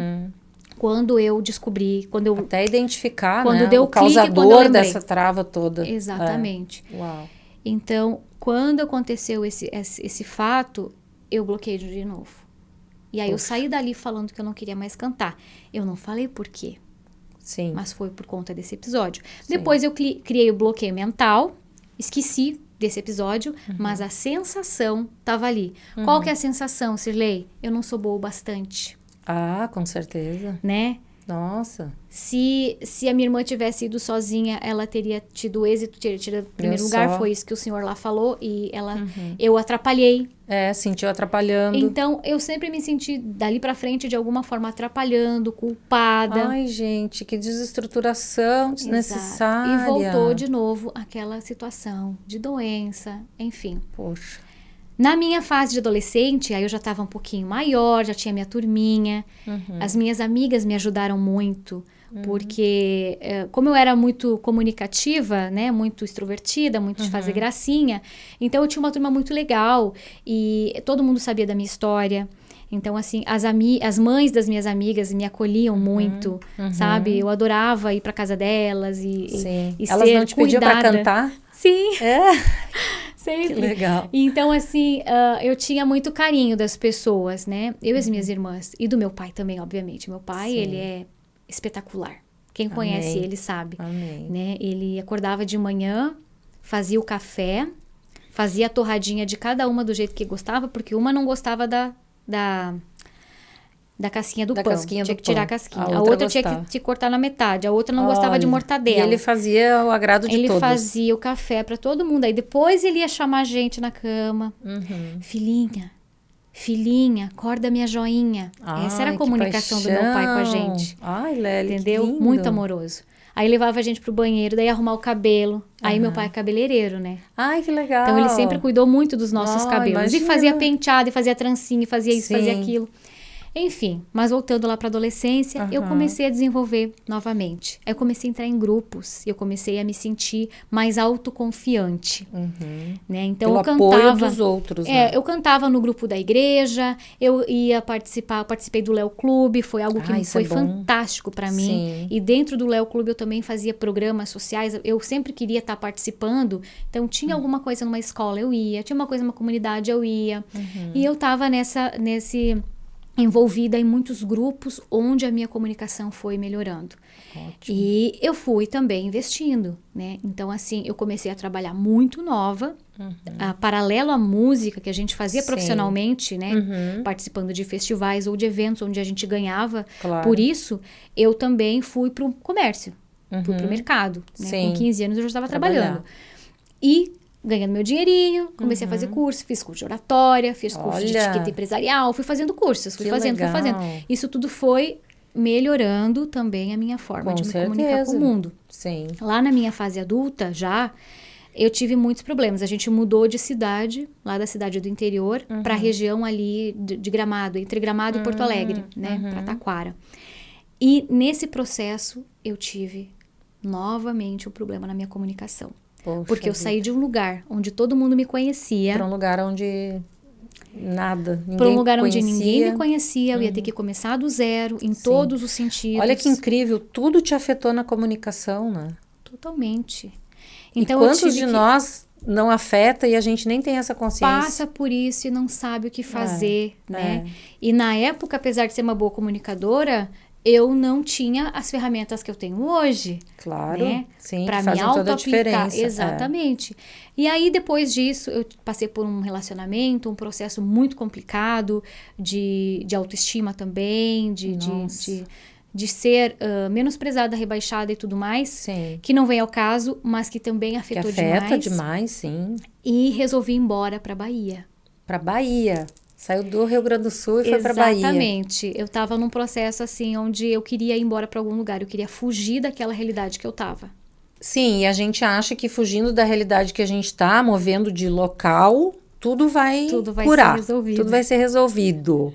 Quando eu descobri, até identificar, quando né? deu O causador dessa trava toda. Exatamente. Uau. Então, quando aconteceu esse fato, eu bloqueei de novo. E aí eu saí dali falando que eu não queria mais cantar. Eu não falei por quê. Sim. Mas foi por conta desse episódio. Sim. Depois eu criei o bloqueio mental, esqueci desse episódio, mas a sensação estava ali. Qual que é a sensação, Cirlei? Eu não sou boa o bastante. Ah, com certeza. Né? Nossa. Se a minha irmã tivesse ido sozinha, ela teria tido êxito, teria tido o primeiro lugar. Foi isso que o senhor lá falou. E eu atrapalhei. Sentiu atrapalhando. Então, eu sempre me senti, dali pra frente, de alguma forma, atrapalhando, culpada. Ai, gente, que desestruturação desnecessária. Exato. E voltou de novo aquela situação de doença, enfim. Poxa. Na minha fase de adolescente, aí eu já estava um pouquinho maior, já tinha minha turminha. As minhas amigas me ajudaram muito, porque como eu era muito comunicativa, né, muito extrovertida, muito de fazer gracinha, então eu tinha uma turma muito legal e todo mundo sabia da minha história. Então, assim, as mães das minhas amigas me acolhiam muito, sabe? Eu adorava ir pra casa delas e elas não te pediam pra cantar? Sim. Sempre. Que legal. Então, assim, eu tinha muito carinho das pessoas, né? Eu e as minhas irmãs. E do meu pai também, obviamente. Meu pai, ele é espetacular. Quem conhece ele sabe. Amém. Né? Ele acordava de manhã, fazia o café, fazia a torradinha de cada uma do jeito que gostava, porque uma não gostava da casquinha do pão. Tinha que tirar a casquinha. A outra tinha que te cortar na metade. A outra não gostava de mortadela. E ele fazia o agrado de todos. Ele fazia o café para todo mundo. Aí depois ele ia chamar a gente na cama. Filhinha, acorda minha joinha. Essa era a comunicação do meu pai com a gente. Ai, Lélia, entendeu? Que lindo. Muito amoroso. Aí levava a gente pro banheiro, daí arrumar o cabelo. Aí meu pai é cabeleireiro, né? Ai, que legal. Então ele sempre cuidou muito dos nossos cabelos. Imagina. E fazia penteado, e fazia trancinha, e fazia isso, fazia aquilo. Enfim, mas voltando lá para adolescência, eu comecei a desenvolver novamente. Aí eu comecei a entrar em grupos, eu comecei a me sentir mais autoconfiante, né? Então Pelo eu cantava, apoio dos outros, né? eu cantava no grupo da igreja, eu participei do Léo Clube, foi algo que isso foi é bom. fantástico para mim. Sim. E dentro do Léo Clube eu também fazia programas sociais, eu sempre queria estar participando. Então tinha alguma coisa numa escola, eu ia, tinha uma coisa numa comunidade, eu ia. E eu tava envolvida em muitos grupos onde a minha comunicação foi melhorando. Ótimo. E eu fui também investindo, né? Então, assim, eu comecei a trabalhar muito nova, paralelo à música que a gente fazia profissionalmente, né? Participando de festivais ou de eventos onde a gente ganhava. Claro. Por isso, eu também fui para o comércio, fui para o mercado. Né? Com 15 anos eu já estava trabalhando. E ganhando meu dinheirinho, comecei a fazer curso, fiz curso de oratória, fiz curso de etiqueta empresarial, fui fazendo cursos, fui fazendo. Isso tudo foi melhorando também a minha forma de me comunicar com o mundo. Sim. Lá na minha fase adulta, eu tive muitos problemas. A gente mudou de cidade, lá da cidade do interior, para a região ali de Gramado, entre Gramado e Porto Alegre, né, para Taquara. E nesse processo, eu tive novamente um problema na minha comunicação. Poxa, porque eu saí de um lugar onde todo mundo me conhecia. Para um lugar onde nada, ninguém Para um lugar conhecia. onde ninguém me conhecia, eu ia ter que começar do zero, em todos os sentidos. Olha que incrível, tudo te afetou na comunicação, né? Totalmente. Então, quantos de nós não afeta e a gente nem tem essa consciência? Passa por isso e não sabe o que fazer, né? E na época, apesar de ser uma boa comunicadora, eu não tinha as ferramentas que eu tenho hoje. Claro, né? sim, para me auto-aplicar. Exatamente. E aí, depois disso, eu passei por um relacionamento, um processo muito complicado de autoestima também, de ser menosprezada, rebaixada e tudo mais. Sim. Que não vem ao caso, mas que também afetou demais. Que afeta demais, sim. E resolvi ir embora para Bahia. Para Bahia. Saiu do Rio Grande do Sul e foi para Bahia. Exatamente. Eu estava num processo assim, onde eu queria ir embora para algum lugar. Eu queria fugir daquela realidade que eu estava. Sim, e a gente acha que fugindo da realidade que a gente está, movendo de local, tudo vai curar. Ser resolvido. Tudo vai ser resolvido.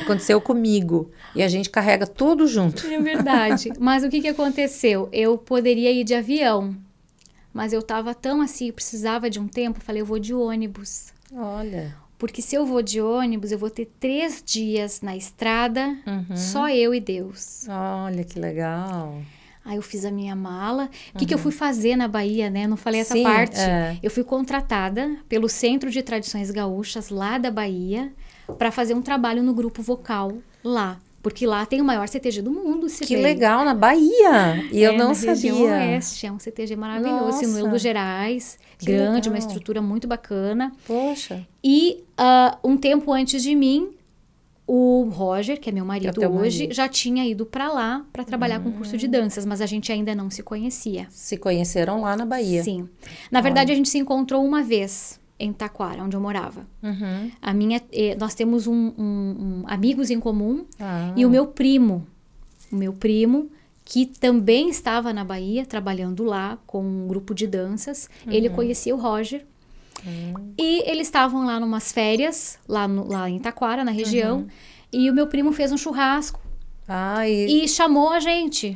Aconteceu comigo. E a gente carrega tudo junto. É verdade. Mas o que aconteceu? Eu poderia ir de avião. Mas eu estava tão assim, eu precisava de um tempo. Falei, eu vou de ônibus. Olha. Porque se eu vou de ônibus, eu vou ter 3 dias na estrada, só eu e Deus. Olha, que legal. Aí eu fiz a minha mala. O que eu fui fazer na Bahia, né? Não falei essa parte. Eu fui contratada pelo Centro de Tradições Gaúchas, lá da Bahia, para fazer um trabalho no grupo vocal lá. Porque lá tem o maior CTG do mundo. Que legal, na Bahia! E eu não sabia. Região Oeste, é um CTG maravilhoso. Em Lulo Gerais, grande, uma estrutura muito bacana. Poxa. E um tempo antes de mim, o Roger, que é meu marido hoje, já tinha ido para lá para trabalhar com curso de danças, mas a gente ainda não se conhecia. Se conheceram lá na Bahia. Sim. Na verdade, a gente se encontrou uma vez em Taquara, onde eu morava. Nós temos amigos em comum e o meu primo, que também estava na Bahia, trabalhando lá com um grupo de danças. Ele conhecia o Roger. E eles estavam lá numas férias, lá em Taquara, na região. E o meu primo fez um churrasco. E chamou a gente.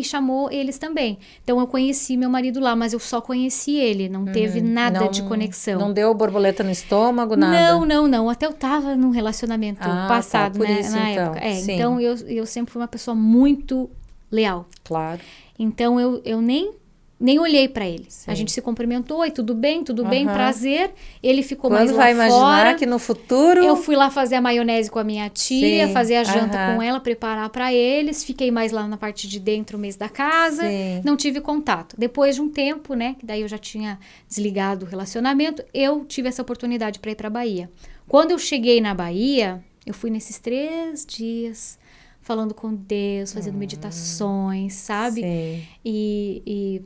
Chamou eles também. Então, eu conheci meu marido lá, mas eu só conheci ele. Não teve nada de conexão. Não deu borboleta no estômago, nada? Não. Até eu tava num relacionamento passado, por né? isso, na então. época. Então, eu sempre fui uma pessoa muito leal. Claro. Então, eu nem olhei pra ele. Sim. A gente se cumprimentou e tudo bem, prazer. Ele ficou mais lá fora. Quando vai imaginar que no futuro... Eu fui lá fazer a maionese com a minha tia, fazer a janta com ela, preparar pra eles. Fiquei mais lá na parte de dentro mesmo da casa. Sim. Não tive contato. Depois de um tempo, né, que daí eu já tinha desligado o relacionamento, eu tive essa oportunidade pra ir pra Bahia. Quando eu cheguei na Bahia, eu fui nesses 3 dias falando com Deus, fazendo meditações, sabe? Sim. E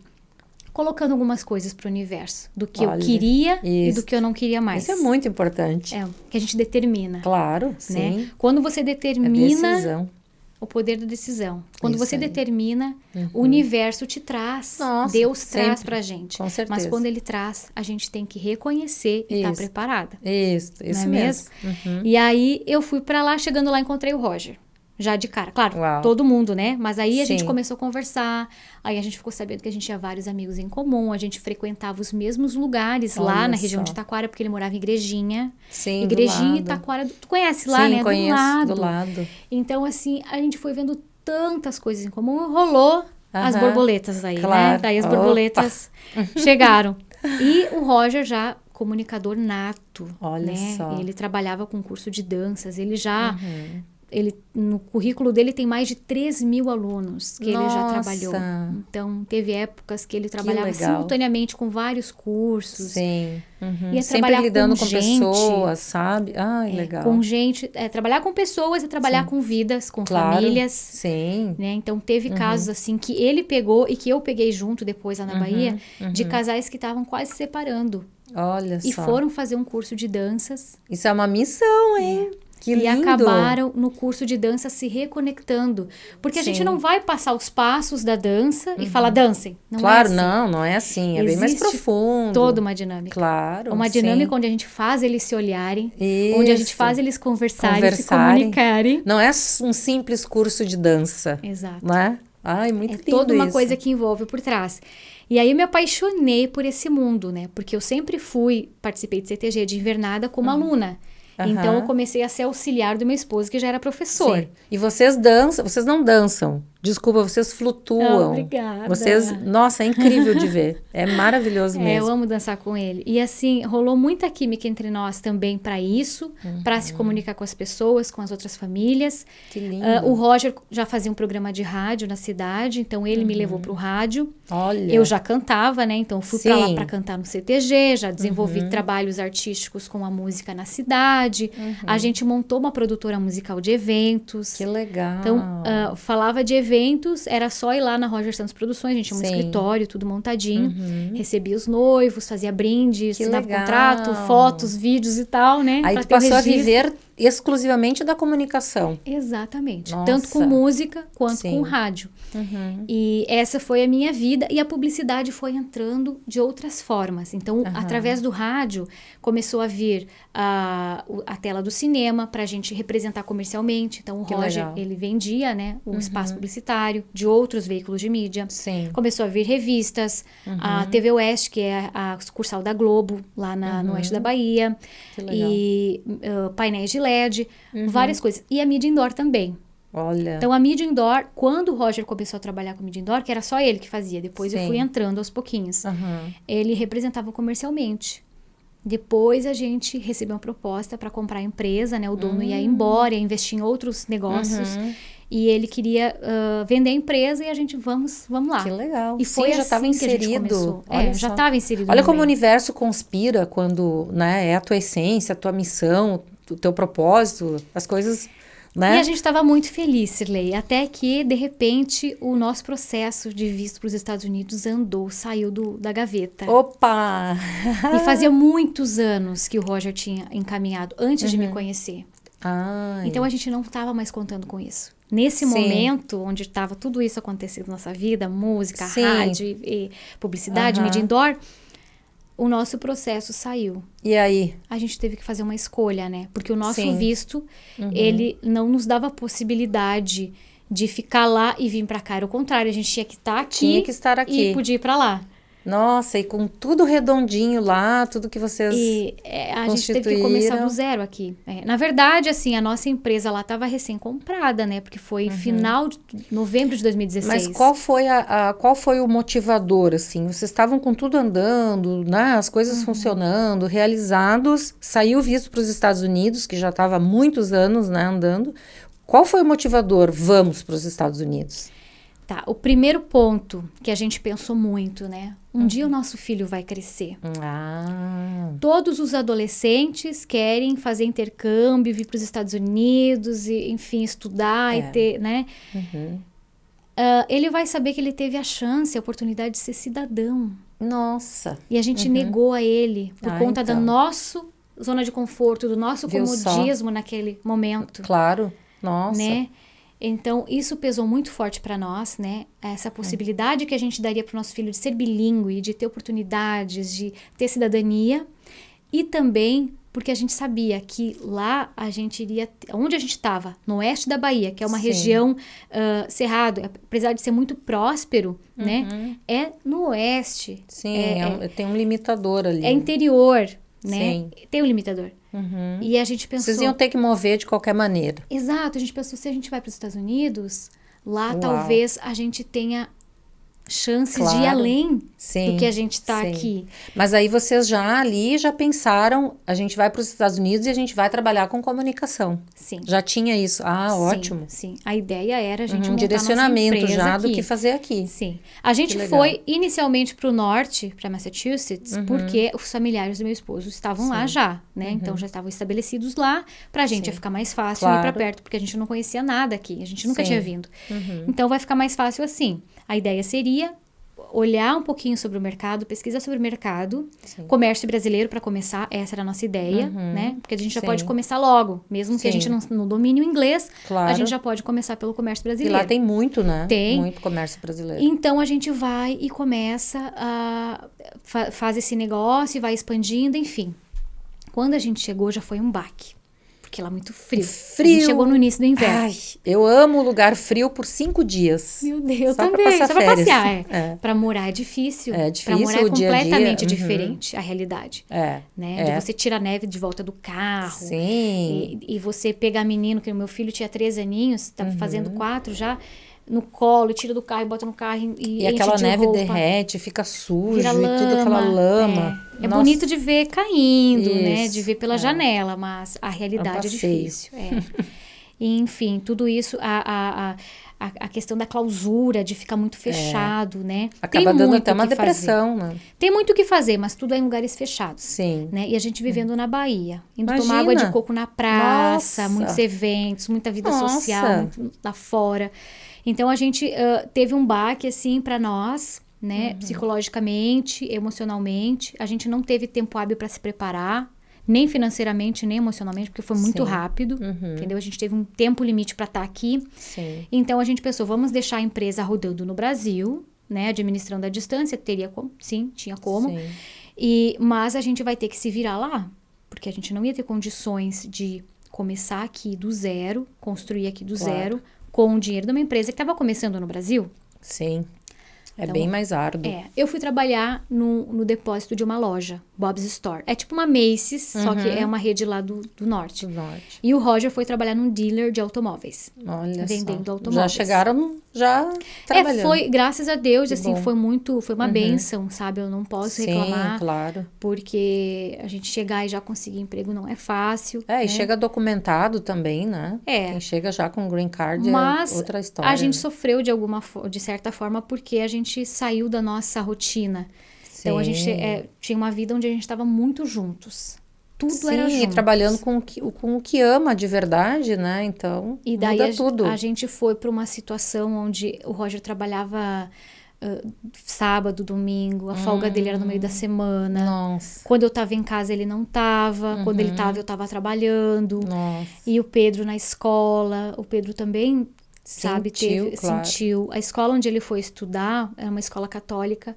colocando algumas coisas para o universo, do que eu queria e do que eu não queria mais. Isso é muito importante. Que a gente determina. Claro, né? sim. Quando você determina o poder da decisão. Quando Isso você aí. determina, o universo te traz. Nossa, Deus traz sempre. pra gente. Com certeza. Mas quando ele traz, a gente tem que reconhecer e estar Isso. preparada. Isso Não é mesmo. E aí, eu fui pra lá, chegando lá, encontrei o Roger. Já de cara. Claro, Uau. todo mundo, né? Mas aí a gente Sim. começou a conversar. Aí a gente ficou sabendo que a gente tinha vários amigos em comum. A gente frequentava os mesmos lugares lá Olha na região só. de Taquara, porque ele morava em Igrejinha. Sim, Igrejinha do e lado. Taquara. Tu conhece lá, Sim, né? conheço, Do do lado. Então, assim, a gente foi vendo tantas coisas em comum. Rolou as Aham. borboletas aí, né? Claro. Daí as Opa. borboletas chegaram. E o Roger já comunicador nato. Olha né? só. Ele trabalhava com curso de danças. Ele já... no currículo dele tem mais de 3.000 alunos que ele já Nossa. trabalhou. Então, teve épocas que ele trabalhava legal. simultaneamente com vários cursos. Sim. Ia Sempre trabalhar lidando com gente. pessoas, sabe? Ai, legal. Com gente. Trabalhar com pessoas e trabalhar com vidas, com Claro. famílias. Sim. Né? Então, teve casos assim que ele pegou e que eu peguei junto depois lá na Bahia, de casais que estavam quase se separando. Olha E só. foram fazer um curso de danças. Isso é uma missão, hein? Que E lindo. acabaram no curso de dança se reconectando. Porque a gente Sim. não vai passar os passos da dança e falar dancem. Não Claro, é assim. não é assim. É bem mais Existe profundo. Toda uma dinâmica. Claro. Uma sim. dinâmica onde a gente faz eles se olharem, onde a gente Isso. faz eles conversarem, se comunicarem. Não é um simples curso de dança. Exato. Né? Ai, muito lindo Toda uma isso. coisa que envolve por trás. E aí eu me apaixonei por esse mundo, né? Porque eu sempre participei de CTG de invernada como aluna. Então eu comecei a ser auxiliar do meu esposo, que já era professor. Sim. E vocês dançam, vocês não dançam. Desculpa, vocês flutuam. Obrigada. Nossa, é incrível de ver. É maravilhoso mesmo. Eu amo dançar com ele. E assim, rolou muita química entre nós também para isso, para se comunicar com as pessoas, com as outras famílias. Que lindo. O Roger já fazia um programa de rádio na cidade, então ele me levou para o rádio. Olha. Eu já cantava, né? Então fui para lá Sim. para cantar no CTG, já desenvolvi trabalhos artísticos com a música na cidade. A gente montou uma produtora musical de eventos. Que legal. Então, falava de eventos, era só ir lá na Roger Santos Produções, a gente tinha um Sim. escritório, tudo montadinho, recebia os noivos, fazia brindes, Que assinava legal. contrato, fotos, vídeos e tal, né? Aí pra tu ter o passou a registro. viver exclusivamente da comunicação. Exatamente. Nossa. Tanto com música quanto Sim. com rádio. E essa foi a minha vida. E a publicidade foi entrando de outras formas. Então, através do rádio, começou a vir a tela do cinema para a gente representar comercialmente. Então, o Que Roger, legal. ele vendia, né, o espaço publicitário de outros veículos de mídia. Sim. Começou a vir revistas. A TV Oeste, que é a sucursal da Globo, lá no Oeste da Bahia. Que legal. E painéis de LED, várias coisas. E a mídia indoor também. Olha. Então, a mídia indoor, quando o Roger começou a trabalhar com mídia indoor, que era só ele que fazia, depois eu Sim. fui entrando aos pouquinhos, ele representava comercialmente. Depois a gente recebeu uma proposta para comprar a empresa, né? O dono ia embora, ia investir em outros negócios. E ele queria vender a empresa e a gente, vamos lá. Que legal. E foi Sim, já estava assim que a gente inserido. começou. Olha Já só. estava inserido Olha no como o meio. universo conspira quando, né, é a tua essência, a tua missão, o teu propósito, as coisas, né? E a gente estava muito feliz, Cirlei, até que, de repente, o nosso processo de visto para os Estados Unidos saiu da gaveta. Opa! E fazia muitos anos que o Roger tinha encaminhado, antes de me conhecer. Ai. Então, a gente não estava mais contando com isso. Nesse Sim. momento, onde estava tudo isso acontecendo na nossa vida, música, Sim. rádio, e publicidade, mídia indoor, o nosso processo saiu. E aí? A gente teve que fazer uma escolha, né? Porque o nosso Sim. visto, ele não nos dava a possibilidade de ficar lá e vir pra cá. Era o contrário, a gente tinha que estar aqui. Tinha que estar aqui. E podia ir pra lá. Nossa, e com tudo redondinho lá, tudo que vocês E a gente teve que começar constituíram. do zero aqui. Na verdade, assim, a nossa empresa lá estava recém-comprada, né? Porque foi final de novembro de 2016. Mas qual foi o motivador, assim? Vocês estavam com tudo andando, né? As coisas funcionando, realizados. Saiu o visto para os Estados Unidos, que já estava há muitos anos, né, andando. Qual foi o motivador? Vamos para os Estados Unidos. Tá, o primeiro ponto que a gente pensou muito, né? Um dia o nosso filho vai crescer. Todos os adolescentes querem fazer intercâmbio, vir para os Estados Unidos, e, enfim, estudar e ter, né? Ele vai saber que ele teve a chance, a oportunidade de ser cidadão. Nossa. E a gente negou a ele por conta da então. nossa zona de conforto, do nosso Viu só? comodismo naquele momento. Claro. Nossa. Né? Então, isso pesou muito forte para nós, né? Essa possibilidade que a gente daria para o nosso filho de ser bilíngue, de ter oportunidades, de ter cidadania. E também porque a gente sabia que lá a gente iria... Onde a gente estava, no oeste da Bahia, que é uma região cerrado, apesar de ser muito próspero, né? É no oeste. Sim, tem um limitador ali. É interior, né? Sim. Tem um limitador. E a gente pensou... Vocês iam ter que mover de qualquer maneira. Exato, a gente pensou, se a gente vai para os Estados Unidos, lá Uau. talvez a gente tenha chances de ir além do que a gente está aqui. Mas aí vocês já pensaram, a gente vai para os Estados Unidos e a gente vai trabalhar com comunicação. Sim. Já tinha isso. Ah, ótimo. Sim, a ideia era a gente montar um direcionamento nossa já aqui. Do que fazer aqui. Sim. A gente foi inicialmente para o norte, para Massachusetts, porque os familiares do meu esposo estavam lá já, né? Então já estavam estabelecidos lá. Para a gente ia ficar mais fácil ir para perto, porque a gente não conhecia nada aqui, a gente nunca tinha vindo. Então vai ficar mais fácil assim. A ideia seria olhar um pouquinho sobre o mercado, pesquisar sobre o mercado, comércio brasileiro para começar, essa era a nossa ideia, né? Porque a gente já pode começar logo, mesmo que a gente não domine o inglês, a gente já pode começar pelo comércio brasileiro. E lá tem muito, né? Tem. Muito comércio brasileiro. Então a gente vai e começa faz esse negócio e vai expandindo, enfim. Quando a gente chegou já foi um baque. Porque lá é muito frio. A gente chegou no início do inverno. Ai, eu amo lugar frio por 5 dias. Meu Deus, só também. Só pra passear, Pra morar é difícil. É difícil, pra morar é o dia a dia. completamente diferente a realidade. Né? De você tirar a neve de volta do carro. Sim. E você pegar menino, que o meu filho tinha 3 aninhos, tá fazendo 4 já, no colo, tira do carro e bota no carro e enche aquela de neve roupa. Derrete, fica sujo Vira e tudo aquela lama. É bonito de ver caindo, né? De ver pela janela, mas a realidade é difícil. E, enfim, tudo isso, a questão da clausura, de ficar muito fechado, né? Acaba dando até uma depressão, né? Tem muito o que fazer, mas tudo é em lugares fechados. Sim. Né? E a gente vivendo na Bahia, indo tomar água de coco na praça, muitos eventos, muita vida social muito lá fora. Então, a gente teve um baque, assim, para nós, né? Psicologicamente, emocionalmente. A gente não teve tempo hábil para se preparar, nem financeiramente, nem emocionalmente, porque foi muito rápido, entendeu? A gente teve um tempo limite para estar aqui. Sim. Então, a gente pensou, vamos deixar a empresa rodando no Brasil, né? Administrando à distância, teria como? Sim, tinha como. Sim. Mas a gente vai ter que se virar lá, porque a gente não ia ter condições de começar aqui do zero, construir aqui do zero, com o dinheiro de uma empresa que estava começando no Brasil. Sim. Então, bem mais árduo. Eu fui trabalhar no depósito de uma loja, Bob's Store. É tipo uma Macy's, só que é uma rede lá do norte. E o Roger foi trabalhar num dealer de automóveis. Olha vendendo só. automóveis. Já chegaram, trabalhando. Foi, graças a Deus, assim, foi uma bênção, sabe? Eu não posso reclamar. Sim, claro. Porque a gente chegar e já conseguir emprego não é fácil. E chega documentado também, né? Quem chega já com green card é outra história. A gente sofreu de certa forma porque a gente saiu da nossa rotina. Sim. Então, a gente tinha uma vida onde a gente estava muito juntos. Tudo era juntos. E trabalhando com o que ama de verdade, né? Então, e daí muda tudo. A gente foi para uma situação onde o Roger trabalhava sábado, domingo, a folga dele era no meio da semana. Nossa. Quando eu estava em casa, ele não estava. Quando ele estava, eu estava trabalhando. Nossa. E o Pedro na escola. O Pedro também... sentiu. A escola onde ele foi estudar era uma escola católica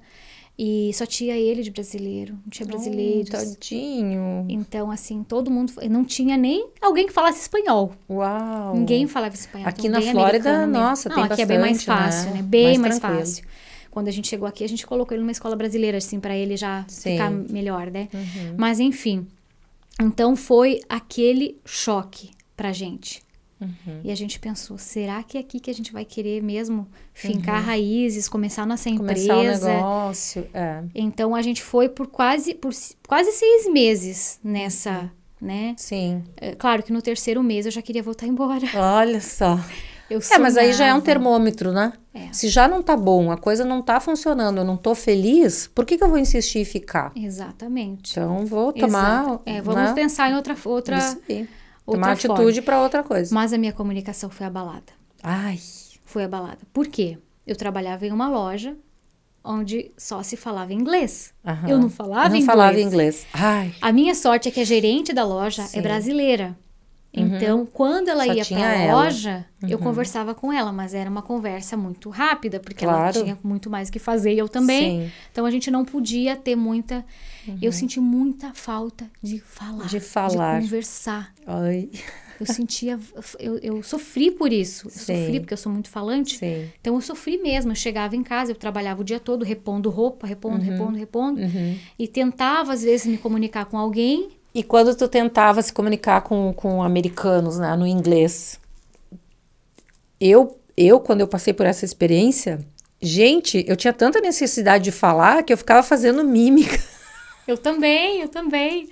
e só tinha ele de brasileiro, não tinha brasileiros. Tadinho. Então, assim, todo mundo... Não tinha nem alguém que falasse espanhol. Uau! Ninguém falava espanhol. Aqui na Flórida, nossa, tem bastante, aqui é bem mais fácil, né? Bem mais tranquilo. fácil. Quando a gente chegou aqui, a gente colocou ele numa escola brasileira, assim, para ele já ficar melhor, né? Mas, enfim. Então, foi aquele choque pra gente. E a gente pensou, será que é aqui que a gente vai querer mesmo fincar raízes, começar a nossa empresa? Começar o negócio, Então, a gente foi por quase 6 meses nessa, né? Sim. Claro que no 3º mês eu já queria voltar embora. Olha só. Mas aí já é um termômetro, né? Se já não tá bom, a coisa não tá funcionando, eu não tô feliz, por que eu vou insistir em ficar? Exatamente. Então, vou tomar... vamos pensar em outra tomar atitude para outra coisa. Mas a minha comunicação foi abalada. Ai. Foi abalada. Por quê? Eu trabalhava em uma loja onde só se falava inglês. Eu não falava inglês. Ai. A minha sorte é que a gerente da loja é brasileira. Então, quando ela Só ia tinha pra ela. loja, eu conversava com ela, mas era uma conversa muito rápida, porque ela Claro. tinha muito mais o que fazer e eu também. Sim. Então, a gente não podia ter muita... Eu senti muita falta de falar. De falar. De conversar. Ai. Eu sentia... Eu sofri por isso. Eu Sim. sofri porque eu sou muito falante. Sim. Então, eu sofri mesmo. Eu chegava em casa, eu trabalhava o dia todo, repondo roupa, repondo. E tentava, às vezes, me comunicar com alguém. E quando tu tentava se comunicar com americanos, né, no inglês, quando eu passei por essa experiência, gente, eu tinha tanta necessidade de falar que eu ficava fazendo mímica. Eu também.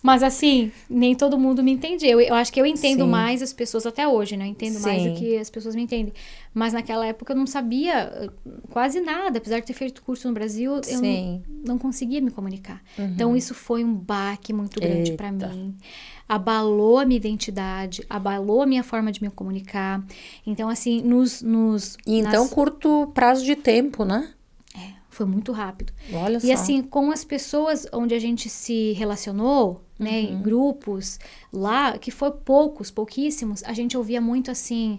Mas assim, nem todo mundo me entendia. Eu acho que eu entendo Sim. mais as pessoas até hoje, né? Eu entendo mais do Sim. que as pessoas me entendem. Mas naquela época eu não sabia quase nada. Apesar de ter feito curso no Brasil, eu Sim. não conseguia me comunicar. Então isso foi um baque muito grande pra mim. Abalou a minha identidade, abalou a minha forma de me comunicar. Então assim, E então curto prazo de tempo, né? foi muito rápido. Olha só. E assim, com as pessoas onde a gente se relacionou, né, em grupos lá, que foi pouquíssimos, a gente ouvia muito assim,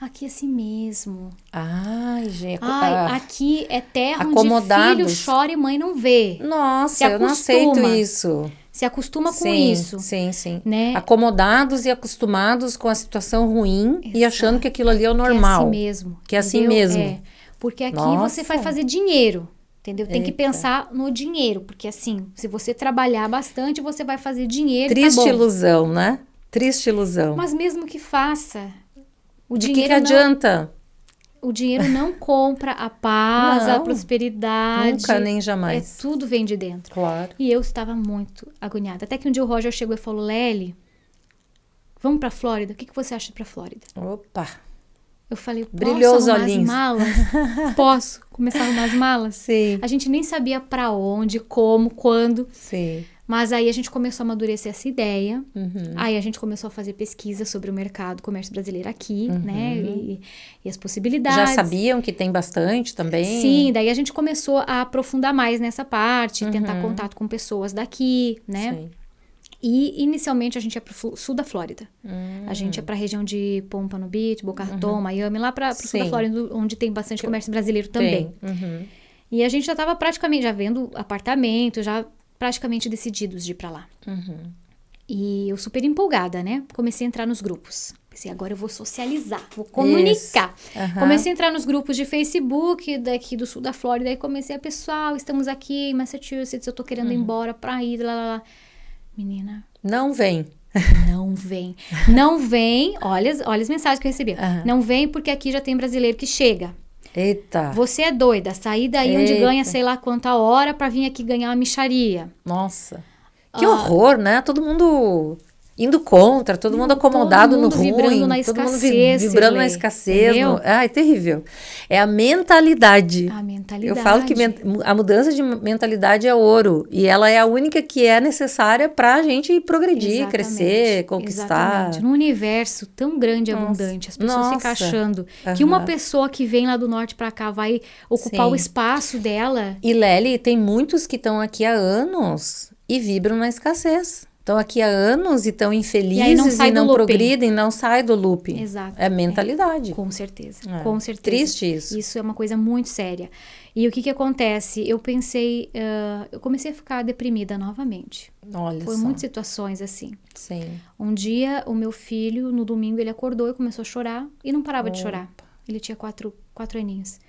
aqui é assim mesmo. Ai, gente. Ai, aqui é terra onde acomodados. filho chora e mãe não vê. Nossa, se eu não aceito acostuma. isso. Se acostuma com Sim, isso. Sim. Né? Acomodados e acostumados com a situação ruim e achando que aquilo ali é o normal. Que é assim mesmo. Que é assim entendeu? mesmo. É. Porque aqui Nossa. você vai fazer dinheiro. Entendeu? Tem que Eita. pensar no dinheiro. Porque assim, se você trabalhar bastante, você vai fazer dinheiro. Triste tá bom. ilusão, né? Triste ilusão. Mas mesmo que faça, o De dinheiro que adianta? o dinheiro não compra a paz, a Não. prosperidade. Nunca, nem jamais. Tudo vem de dentro. Claro. E eu estava muito agoniada. Até que um dia o Roger chegou e falou, Lely, vamos pra Flórida? O que você acha pra Flórida? Opa. Eu falei, posso Brilhou os arrumar olhinhos. as malas? Posso começar a arrumar as malas? Sim. A gente nem sabia pra onde, como, quando. Sim. Mas aí a gente começou a amadurecer essa ideia. Uhum. Aí a gente começou a fazer pesquisa sobre o mercado comércio brasileiro aqui, né? E as possibilidades. Já sabiam que tem bastante também? Sim, daí a gente começou a aprofundar mais nessa parte, tentar contato com pessoas daqui, né? Sim. E inicialmente a gente ia pro sul da Flórida. A gente ia pra região de Pompano Beach, Boca Raton, Miami, lá pro sul da Sim. Flórida, onde tem bastante comércio brasileiro também. Tem. Uhum. E a gente já tava praticamente, já vendo apartamento, já praticamente decididos de ir pra lá. E eu super empolgada, né? Comecei a entrar nos grupos. Pensei, agora eu vou socializar, vou comunicar. Aham. Comecei a entrar nos grupos de Facebook daqui do sul da Flórida. Aí comecei a, pessoal, estamos aqui em Massachusetts, eu tô querendo ir embora pra ir, lá. Menina, Não vem. não vem. Não vem, olha as mensagens que eu recebi. Aham. Não vem porque aqui já tem brasileiro que chega. Eita. Você é doida, sair daí onde Eita. ganha sei lá quanta hora pra vir aqui ganhar uma mixaria. Nossa. Que horror, né? Todo mundo indo contra, todo mundo acomodado todo mundo no ruim. vibrando na todo mundo escassez, vibrando na Cirlei, escassez. entendeu? Ai, terrível. É a mentalidade. A mentalidade. Eu falo que a mudança de mentalidade é ouro. E ela é a única que é necessária pra gente progredir, Exatamente, crescer, conquistar. exatamente. Num universo tão grande e abundante, as pessoas ficam Nossa. achando que uma pessoa que vem lá do norte pra cá vai ocupar Sim. o espaço dela. E Lely, tem muitos que estão aqui há anos e vibram na escassez. Estão aqui há anos e estão infelizes E aí não sai e do não looping. progridem, não sai do looping. Exato. É mentalidade. Com certeza, É. com certeza. Triste isso. Isso é uma coisa muito séria. E o que acontece? Eu pensei, eu comecei a ficar deprimida novamente. Olha Foi só. muitas situações assim. Sim. Um dia, o meu filho, no domingo, ele acordou e começou a chorar. E não parava de chorar. Ele tinha 4 aninhos.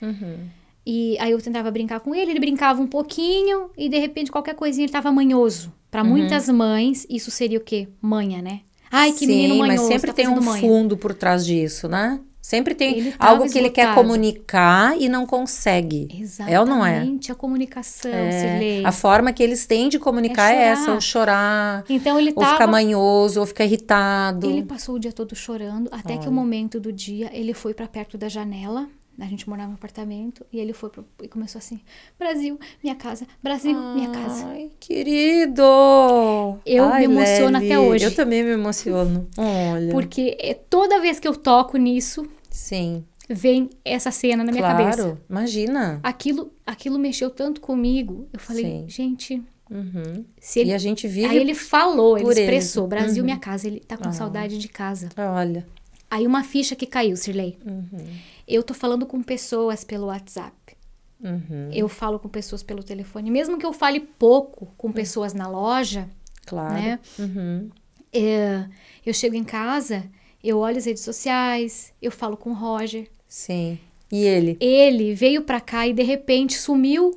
E aí eu tentava brincar com ele brincava um pouquinho. E de repente, qualquer coisinha, ele tava manhoso. Pra muitas mães, isso seria o quê? Manha, né? Ai, que Sim, menino manhoso, mas sempre tá tem um fazendo manha. fundo por trás disso, né? Sempre tem Ele tava algo que ele quer esgotado. comunicar e não consegue. Exatamente, É ou não é? a comunicação, É. Cirlei. A forma que eles têm de comunicar é, chorar. essa, ou chorar, Então ele ou ficar tava... manhoso, ou ficar irritado. Ele passou o dia todo chorando, até que o momento do dia, ele foi pra perto da janela. A gente morava no apartamento. E ele foi e começou assim: Brasil, minha casa. Brasil, minha casa. Ai, querido! Eu me emociono Lely, até hoje. Eu também me emociono. Olha. Porque toda vez que eu toco nisso, Sim, vem essa cena na minha claro. cabeça. Imagina. Aquilo mexeu tanto comigo. Eu falei, Sim. gente, Se ele, E a gente vive aí ele falou, ele por expressou, eles. Brasil, minha casa, ele tá com saudade de casa. Olha. Aí uma ficha que caiu, Cirlei. Eu tô falando com pessoas pelo WhatsApp. Eu falo com pessoas pelo telefone. Mesmo que eu fale pouco com pessoas na loja, Claro. né? Eu chego em casa, eu olho as redes sociais, eu falo com o Roger. Sim. E ele? Ele veio pra cá e de repente sumiu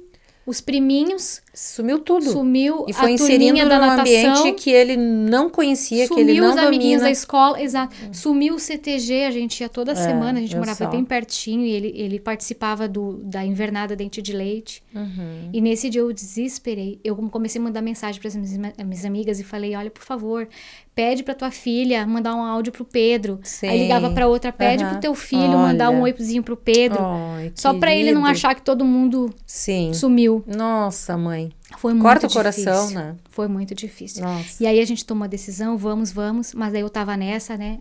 os priminhos, Sumiu tudo. sumiu E foi a inserindo turminha da num natação, ambiente que ele não conhecia, que ele sumiu não os amiguinhos da domina. escola, exato. Sumiu o CTG, a gente ia toda semana, a gente eu morava só. bem pertinho e ele participava da invernada Dente de Leite. Uhum. E nesse dia eu desesperei. Eu comecei a mandar mensagem para as minhas amigas e falei, olha, por favor, pede para tua filha mandar um áudio pro Pedro. Sim. Aí ligava para outra, pede pro teu filho mandar um oizinho pro Pedro. Ai, Só para ele não querido. achar que todo mundo Sim. sumiu. Nossa, mãe. Foi muito Corta o difícil. coração, né? Foi muito difícil. Nossa. E aí a gente tomou a decisão, vamos, mas aí eu tava nessa, né,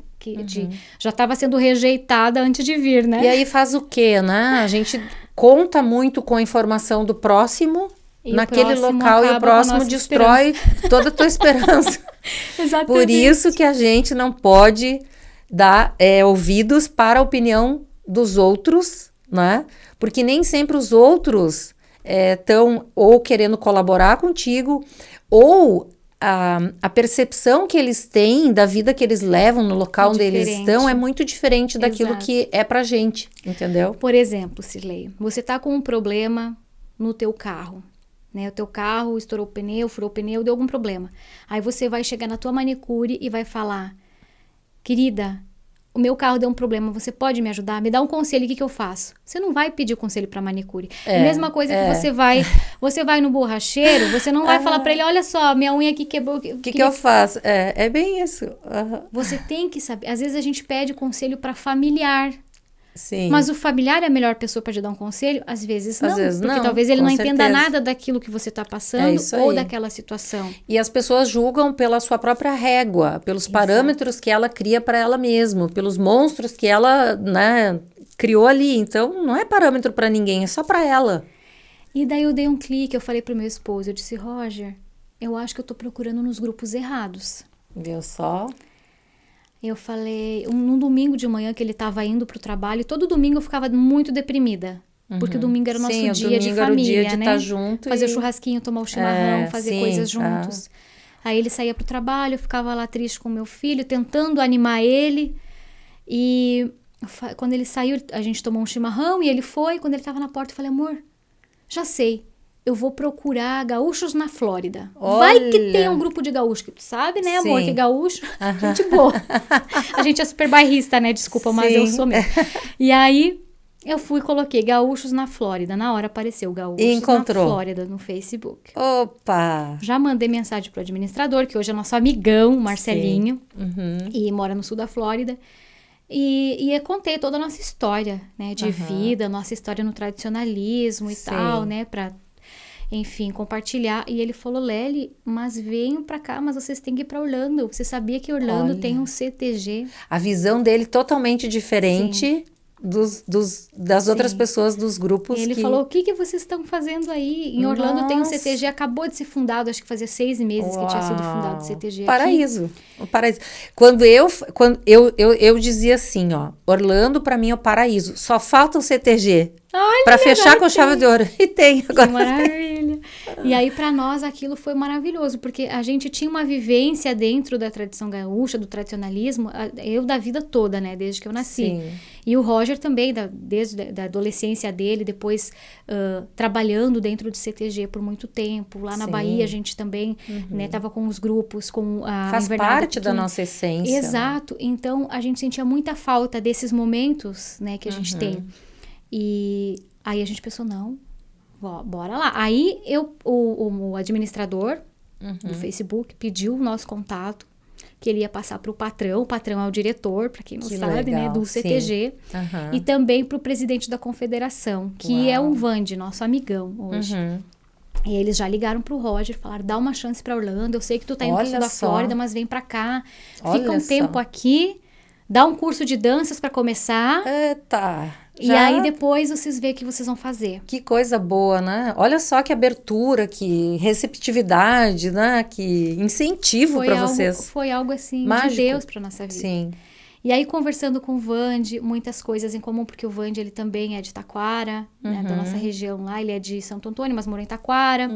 já tava sendo rejeitada antes de vir, né? E aí faz o quê, né? A gente conta muito com a informação do próximo E o naquele próximo local e acaba o com a próximo nossa destrói toda a tua esperança. Exatamente. Por isso que a gente não pode dar ouvidos para a opinião dos outros, né? Porque nem sempre os outros estão ou querendo colaborar contigo, ou a percepção que eles têm da vida que eles levam no local onde eles diferente. estão é muito diferente daquilo Exato. que é pra gente, entendeu? Por exemplo, Cirlei, você tá com um problema no teu carro, né? O teu carro estourou o pneu, furou o pneu, deu algum problema. Aí você vai chegar na tua manicure e vai falar, querida, o meu carro deu um problema, você pode me ajudar? Me dá um conselho, o que eu faço? Você não vai pedir conselho para manicure. É a mesma coisa que você vai no borracheiro, você não vai falar para ele, olha só, minha unha aqui quebrou. O que eu faço? É bem isso. Você tem que saber. Às vezes a gente pede conselho para familiar. Sim. Mas o familiar é a melhor pessoa para te dar um conselho? Às vezes não. Às vezes porque não, talvez ele com não entenda certeza. nada daquilo que você está passando isso ou aí. daquela situação. E as pessoas julgam pela sua própria régua, pelos parâmetros que ela cria para ela mesma, pelos monstros que ela, né, criou ali. Então, não é parâmetro para ninguém, é só para ela. E daí eu dei um clique, eu falei pro meu esposo, eu disse, Roger, eu acho que eu tô procurando nos grupos errados. Viu só? Eu falei, num domingo de manhã que ele estava indo pro trabalho, e todo domingo eu ficava muito deprimida. Porque o domingo era o nosso Sim, dia de domingo era o família, dia de né? estar junto Fazer e- o churrasquinho, tomar o chimarrão, fazer sim, coisas juntos. Aí ele saía pro trabalho, eu ficava lá triste com meu filho, tentando animar ele. E quando ele saiu, a gente tomou um chimarrão e ele foi. Quando ele tava na porta, eu falei, amor, já sei. Eu vou procurar gaúchos na Flórida. Vai que Olha. tem um grupo de gaúchos, que tu sabe, né, amor, Sim. que gaúcho, gente boa. A gente é super bairrista, né, desculpa, mas eu Sim. sou mesmo. E aí, eu fui e coloquei gaúchos na Flórida. Na hora apareceu gaúchos E encontrou. na Flórida no Facebook. Opa! Já mandei mensagem pro administrador, que hoje é nosso amigão, Marcelinho, Uhum. e mora no sul da Flórida. E eu contei toda a nossa história, né, de vida, nossa história no tradicionalismo e Sim. tal, né, pra, enfim, compartilhar. E ele falou, Lely, mas venham pra cá, mas vocês têm que ir pra Orlando. Você sabia que Orlando Olha. tem um CTG? A visão dele totalmente diferente das outras pessoas dos grupos. E ele que... falou, o que vocês estão fazendo aí? Em Orlando tem um Nossa. CTG, acabou de ser fundado, acho que fazia 6 meses que tinha sido fundado o CTG aqui. Paraíso. O paraíso. Quando eu dizia assim, ó, Orlando pra mim é o paraíso. Só falta o CTG. Pra fechar com chave de ouro. E tem Que agora. maravilha. E aí, pra nós, aquilo foi maravilhoso, porque a gente tinha uma vivência dentro da tradição gaúcha, do tradicionalismo, eu da vida toda, né, desde que eu nasci. Sim. E o Roger também, desde a adolescência dele, depois trabalhando dentro do CTG por muito tempo. Lá na Sim. Bahia, a gente também, né, tava com os grupos, com a Faz invernada parte da pequena. nossa essência. Exato. Então, a gente sentia muita falta desses momentos, né, que a gente tem. E aí a gente pensou, não, bora lá. Aí o administrador do Facebook pediu o nosso contato, que ele ia passar para o patrão é o diretor, para quem não Que sabe, né, legal, do CTG, Aham. e também para o presidente da confederação, que é o Vande, nosso amigão hoje. E eles já ligaram pro Roger, falaram, dá uma chance pra Orlando, eu sei que tu tá indo pro Olha sul da só. Flórida, mas vem pra cá, Olha fica um só. tempo aqui, dá um curso de danças pra começar. Eita. E aí depois vocês veem o que vocês vão fazer. Que coisa boa, né? Olha só que abertura, que receptividade, né? Que incentivo para vocês. Foi algo assim mágico. De Deus para nossa vida. Sim. E aí, conversando com o Vande, muitas coisas em comum, porque o Vande, ele também é de Taquara, né, da nossa região lá. Ele é de Santo Antônio, mas morou em Taquara.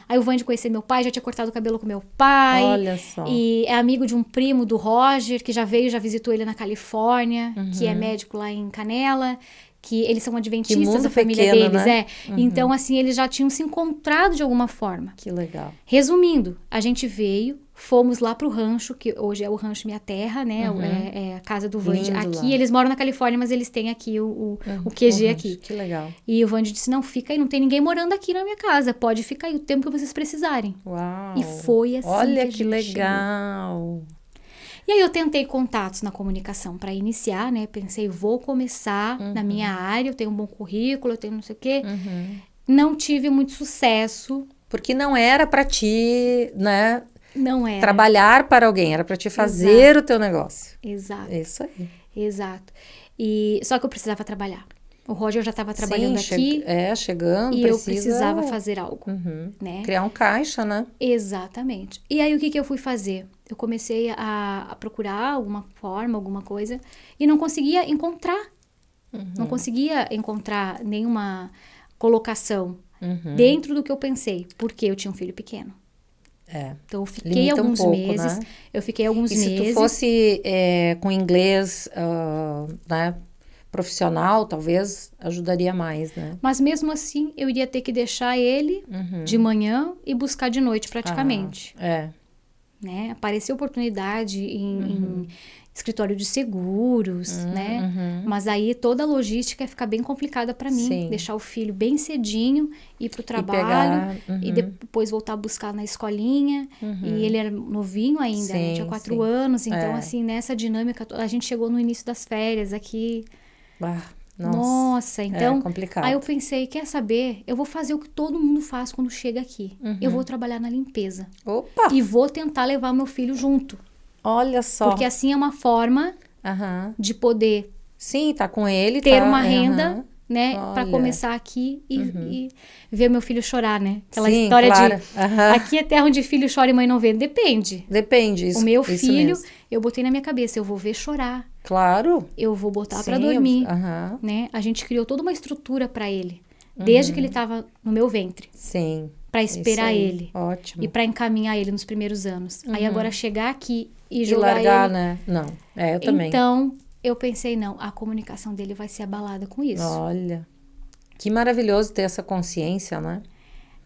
Aí o Vande conhecia meu pai, já tinha cortado o cabelo com meu pai. Olha só. E é amigo de um primo do Roger, que já visitou ele na Califórnia, que é médico lá em Canela. Que eles são adventistas, a família pequeno, deles, né? Então, assim, eles já tinham se encontrado de alguma forma. Que legal. Resumindo, a gente veio, fomos lá pro rancho, que hoje é o Rancho Minha Terra, né? É a casa do Vande. Aqui, lá. Eles moram na Califórnia, mas eles têm aqui o QG aqui. Que legal. E o Vande disse, não, fica aí, não tem ninguém morando aqui na minha casa. Pode ficar aí o tempo que vocês precisarem. Uau. E foi assim. Olha que legal. Chegou. E aí eu tentei contatos na comunicação para iniciar, né? Pensei, vou começar na minha área, eu tenho um bom currículo, eu tenho não sei o quê. Não tive muito sucesso. Porque não era para ti, né? Não era. Trabalhar para alguém, era para te fazer o teu negócio. Exato. Isso aí. Exato. Só que eu precisava trabalhar. O Roger já estava trabalhando aqui. Chegando. E eu precisava fazer algo, né? Criar um caixa, né? Exatamente. E aí, o que eu fui fazer? Eu comecei a procurar alguma forma, alguma coisa, e não conseguia encontrar. Não conseguia encontrar nenhuma colocação dentro do que eu pensei, porque eu tinha um filho pequeno. Então, eu fiquei alguns meses. Né? Eu fiquei alguns meses. E se tu fosse com inglês, né, profissional, talvez ajudaria mais, né? Mas mesmo assim, eu iria ter que deixar ele de manhã e buscar de noite, praticamente. Né? Apareceu oportunidade em escritório de seguros, né? Mas aí toda a logística ia ficar bem complicada para mim. Sim. Deixar o filho bem cedinho, ir pro trabalho e depois voltar a buscar na escolinha. E ele era novinho ainda, né? Tinha 4 anos. Então, assim, nessa dinâmica, a gente chegou no início das férias aqui. Nossa, então, complicado. Aí eu pensei, quer saber? Eu vou fazer o que todo mundo faz quando chega aqui. Eu vou trabalhar na limpeza. Opa! E vou tentar levar meu filho junto. Olha só. Porque assim é uma forma de poder... Sim, tá com ele. Ter uma renda, né? Para começar aqui e ver meu filho chorar, né? Aquela história de... Aqui é terra onde filho chora e mãe não vê. Depende. Isso. O meu filho, eu botei na minha cabeça, eu vou ver chorar. Claro. Eu vou botar para dormir, né? A gente criou toda uma estrutura para ele, desde que ele estava no meu ventre. Sim. Para esperar ele. Ótimo. E para encaminhar ele nos primeiros anos. Aí agora chegar aqui e jogar largar, ele... né? Não. Eu também. Então, eu pensei, não, a comunicação dele vai ser abalada com isso. Olha, que maravilhoso ter essa consciência, né?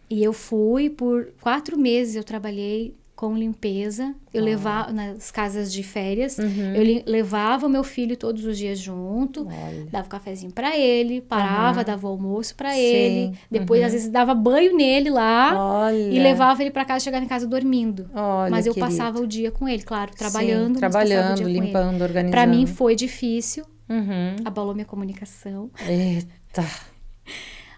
E eu fui, por 4 meses eu trabalhei com limpeza. Eu levava nas casas de férias, eu levava o meu filho todos os dias junto, dava cafezinho para ele, parava, dava o almoço para ele, depois às vezes dava banho nele lá e levava ele para casa, chegava em casa dormindo. Mas eu passava o dia com ele, claro, trabalhando, limpando, organizando. Para mim foi difícil, abalou minha comunicação. Eita!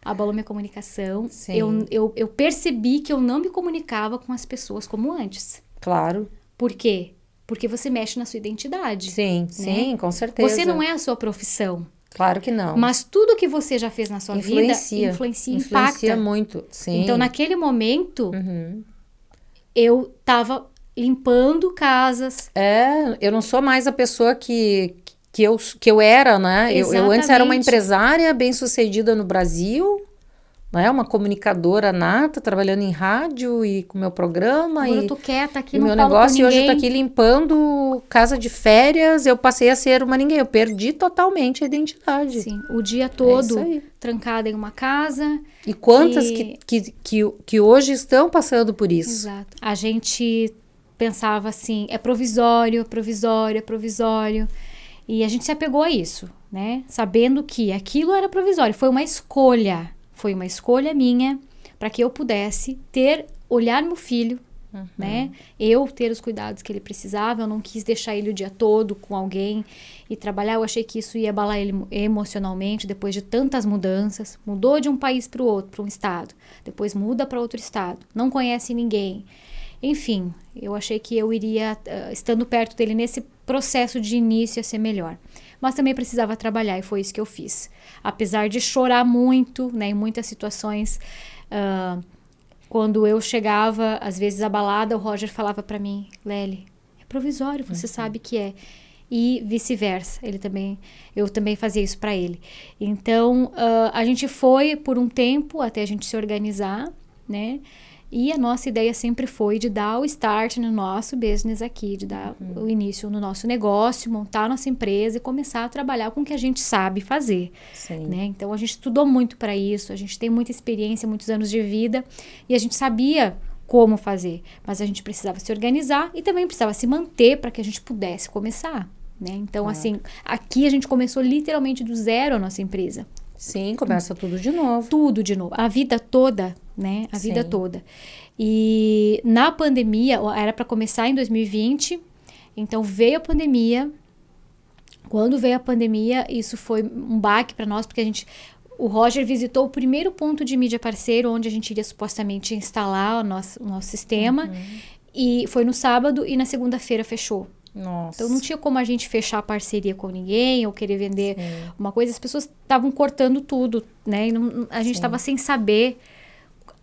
Abalou minha comunicação. Eu percebi que eu não me comunicava com as pessoas como antes. Claro. Por quê? Porque você mexe na sua identidade. Sim, né? Sim, com certeza. Você não é a sua profissão. Claro que não. Mas tudo que você já fez na sua vida influencia, impacta. Influencia muito, sim. Então, naquele momento, eu tava limpando casas. Eu não sou mais a pessoa que eu era, né? Eu antes era uma empresária bem-sucedida no Brasil, né? Uma comunicadora nata, trabalhando em rádio e com meu programa. Agora eu tô quieta aqui, não falo com ninguém. Meu negócio, e hoje eu tô aqui limpando casa de férias, eu passei a ser uma ninguém. Eu perdi totalmente a identidade. Sim, o dia todo trancada em uma casa. E quantas que hoje estão passando por isso? Exato. A gente pensava assim, é provisório, é provisório, é provisório. E a gente se apegou a isso, né? Sabendo que aquilo era provisório. Foi uma escolha minha para que eu pudesse olhar meu filho, né? Eu ter os cuidados que ele precisava. Eu não quis deixar ele o dia todo com alguém e trabalhar. Eu achei que isso ia abalar ele emocionalmente depois de tantas mudanças. Mudou de um país para o outro, para um estado. Depois muda para outro estado. Não conhece ninguém. Enfim, eu achei que eu iria, estando perto dele nesse processo de início, a ser melhor. mas também precisava trabalhar, e foi isso que eu fiz. Apesar de chorar muito, né, em muitas situações, quando eu chegava, às vezes abalada, o Roger falava para mim, Lely, é provisório, você sabe que é. E vice-versa, eu também fazia isso para ele. Então, a gente foi por um tempo até a gente se organizar, né? E a nossa ideia sempre foi de dar o start no nosso business aqui, de dar o início no nosso negócio, montar a nossa empresa e começar a trabalhar com o que a gente sabe fazer. Né? Então, a gente estudou muito para isso, a gente tem muita experiência, muitos anos de vida, e a gente sabia como fazer, mas a gente precisava se organizar e também precisava se manter para que a gente pudesse começar. Né? Então, assim, aqui a gente começou literalmente do zero a nossa empresa. Sim, começa tudo de novo. Tudo de novo. A vida toda, né? A vida toda. E na pandemia, era para começar em 2020, então veio a pandemia. Quando veio a pandemia, isso foi um baque para nós, porque o Roger visitou o primeiro ponto de mídia parceiro, onde a gente iria supostamente instalar o nosso sistema, e foi no sábado, e na segunda-feira fechou. Nossa. Então, não tinha como a gente fechar parceria com ninguém ou querer vender uma coisa. As pessoas estavam cortando tudo, né? E a gente estava sem saber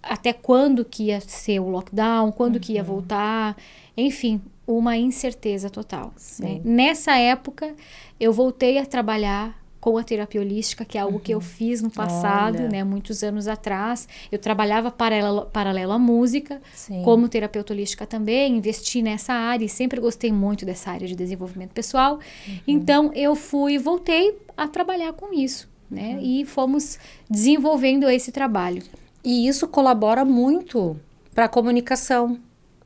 até quando que ia ser o lockdown, quando que ia voltar. Enfim, uma incerteza total. Né? Nessa época, eu voltei a trabalhar com a terapia holística, que é algo que eu fiz no passado, né, muitos anos atrás. Eu trabalhava paralelo à música, como terapeuta holística também, investi nessa área e sempre gostei muito dessa área de desenvolvimento pessoal. Então, eu voltei a trabalhar com isso, né, e fomos desenvolvendo esse trabalho. E isso colabora muito para a comunicação,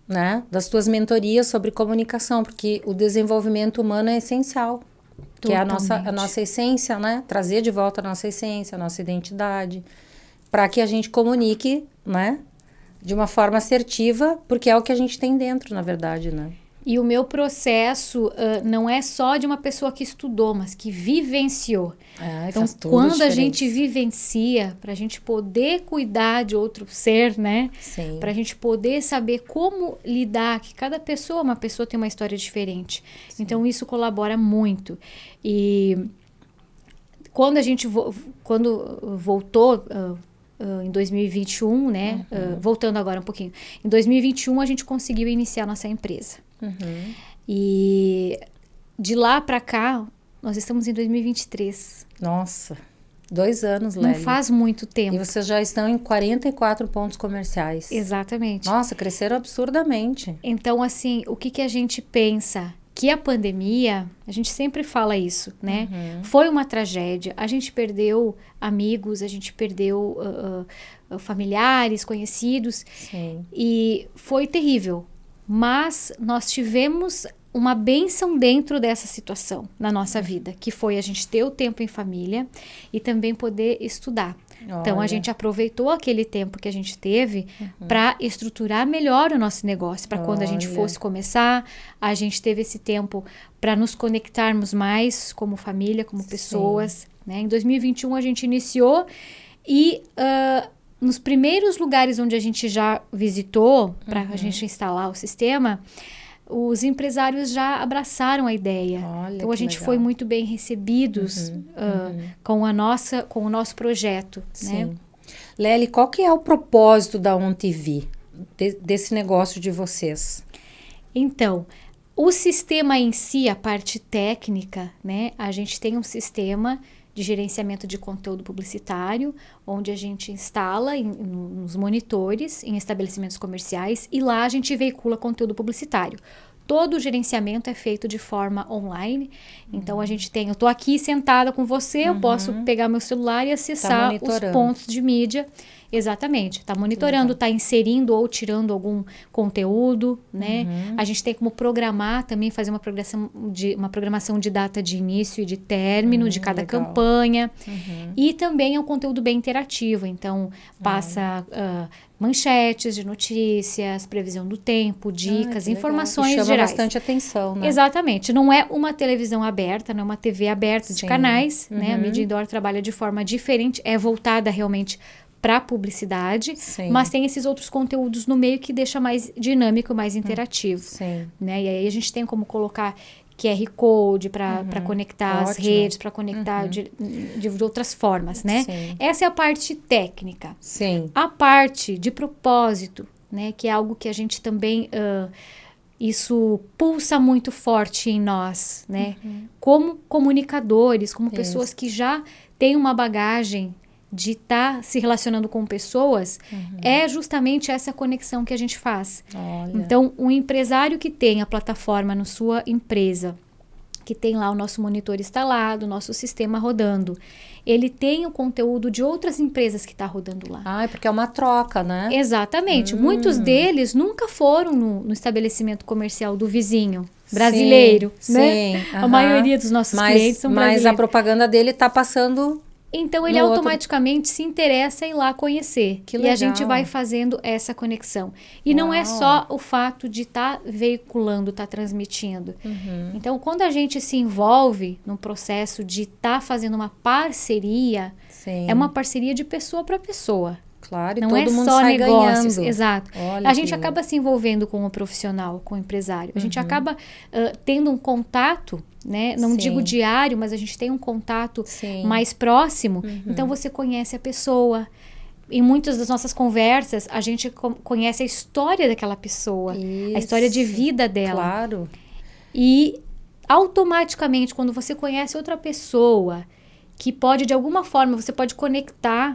né, das tuas mentorias sobre comunicação, porque o desenvolvimento humano é essencial. Que é a nossa essência, né? Trazer de volta a nossa essência, a nossa identidade, para que a gente comunique, né? De uma forma assertiva, porque é o que a gente tem dentro, na verdade, né? E o meu processo não é só de uma pessoa que estudou, mas que vivenciou. Então, quando a gente vivencia, para a gente poder cuidar de outro ser, né? Para a gente poder saber como lidar, que cada pessoa, uma pessoa tem uma história diferente. Então, isso colabora muito. E quando a gente voltou em 2021, né? Voltando agora um pouquinho. Em 2021, a gente conseguiu iniciar nossa empresa. E de lá para cá, nós estamos em 2023. Nossa, 2 anos, Lely. Não faz muito tempo. E vocês já estão em 44 pontos comerciais. Exatamente. Nossa, cresceram absurdamente. Então, assim, o que a gente pensa? Que a pandemia, a gente sempre fala isso, né? Foi uma tragédia. A gente perdeu amigos, a gente perdeu familiares, conhecidos. E foi terrível. Mas nós tivemos uma bênção dentro dessa situação na nossa vida, que foi a gente ter o tempo em família e também poder estudar. Então, a gente aproveitou aquele tempo que a gente teve para estruturar melhor o nosso negócio, para quando a gente fosse começar, a gente teve esse tempo para nos conectarmos mais como família, como pessoas. Né? Em 2021, a gente iniciou e... nos primeiros lugares onde a gente já visitou, para a gente instalar o sistema, os empresários já abraçaram a ideia. Então, a gente foi muito bem recebidos com o nosso projeto. Né? Lely, qual que é o propósito da OnTV, desse negócio de vocês? Então, o sistema em si, a parte técnica, né? A gente tem um sistema de gerenciamento de conteúdo publicitário, onde a gente instala nos monitores, em estabelecimentos comerciais, e lá a gente veicula conteúdo publicitário. Todo o gerenciamento é feito de forma online. Então, eu estou aqui sentada com você, eu posso pegar meu celular e acessar os pontos de mídia. Exatamente. Está monitorando, está inserindo ou tirando algum conteúdo, né? A gente tem como programar também, fazer uma programação de data de início e de término de cada campanha. E também é um conteúdo bem interativo. Então, passa manchetes de notícias, previsão do tempo, dicas, informações gerais. Chama bastante atenção, né? Exatamente. Não é uma televisão aberta, não é uma TV aberta de canais, né? A Mídia Indoor trabalha de forma diferente, é voltada realmente para publicidade, mas tem esses outros conteúdos no meio que deixa mais dinâmico, mais interativo. Né? E aí a gente tem como colocar QR Code para conectar as Ótimo. redes, para conectar de outras formas, né? Sim. Essa é a parte técnica. Sim. A parte de propósito, né? Que é algo que a gente também... isso pulsa muito forte em nós, né? Como comunicadores, como pessoas que já têm uma bagagem de estar se relacionando com pessoas, é justamente essa conexão que a gente faz. Olha. Então, um empresário que tem a plataforma na sua empresa, que tem lá o nosso monitor instalado, o nosso sistema rodando, ele tem o conteúdo de outras empresas que está rodando lá. Ah, é porque é uma troca, né? Exatamente. Muitos deles nunca foram no estabelecimento comercial do vizinho brasileiro, sim, né? Sim, A maioria dos nossos clientes são brasileiros. Mas a propaganda dele está passando... Então, ele automaticamente se interessa em ir lá conhecer. Que legal. E a gente vai fazendo essa conexão. E não é só o fato de estar veiculando, estar transmitindo. Então, quando a gente se envolve num processo de estar fazendo uma parceria, é uma parceria de pessoa para pessoa. Claro, e não todo é mundo só sai negócios, ganhando. exato. Olha a gente acaba se envolvendo com o profissional, com o empresário. A gente acaba tendo um contato, né? Não digo diário, mas a gente tem um contato mais próximo. Então você conhece a pessoa. Em muitas das nossas conversas, a gente conhece a história daquela pessoa, a história de vida dela. Claro. E automaticamente, quando você conhece outra pessoa que pode, de alguma forma, você pode conectar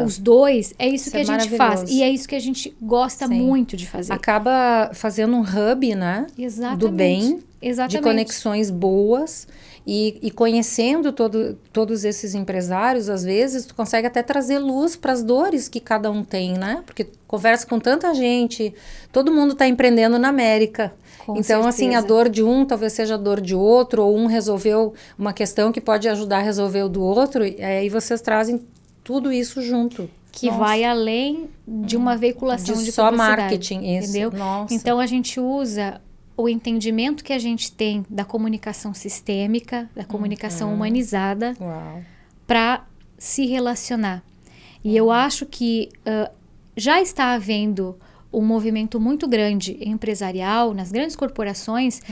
os dois, é isso que a gente faz. E é isso que a gente gosta muito de fazer. Acaba fazendo um hub, né? Exatamente. Do bem, Exatamente. de conexões boas. E conhecendo todos esses empresários, às vezes, tu consegue até trazer luz para as dores que cada um tem, né? Porque conversa com tanta gente, todo mundo está empreendendo na América. Então, certeza. assim, a dor de um talvez seja a dor de outro, ou um resolveu uma questão que pode ajudar a resolver o do outro, e vocês trazem tudo isso junto. Que vai além de uma veiculação de só publicidade. Marketing, isso. Entendeu? Nossa. Então, a gente usa o entendimento que a gente tem da comunicação sistêmica, da comunicação humanizada, para se relacionar. E eu acho que já está havendo um movimento muito grande empresarial, nas grandes corporações,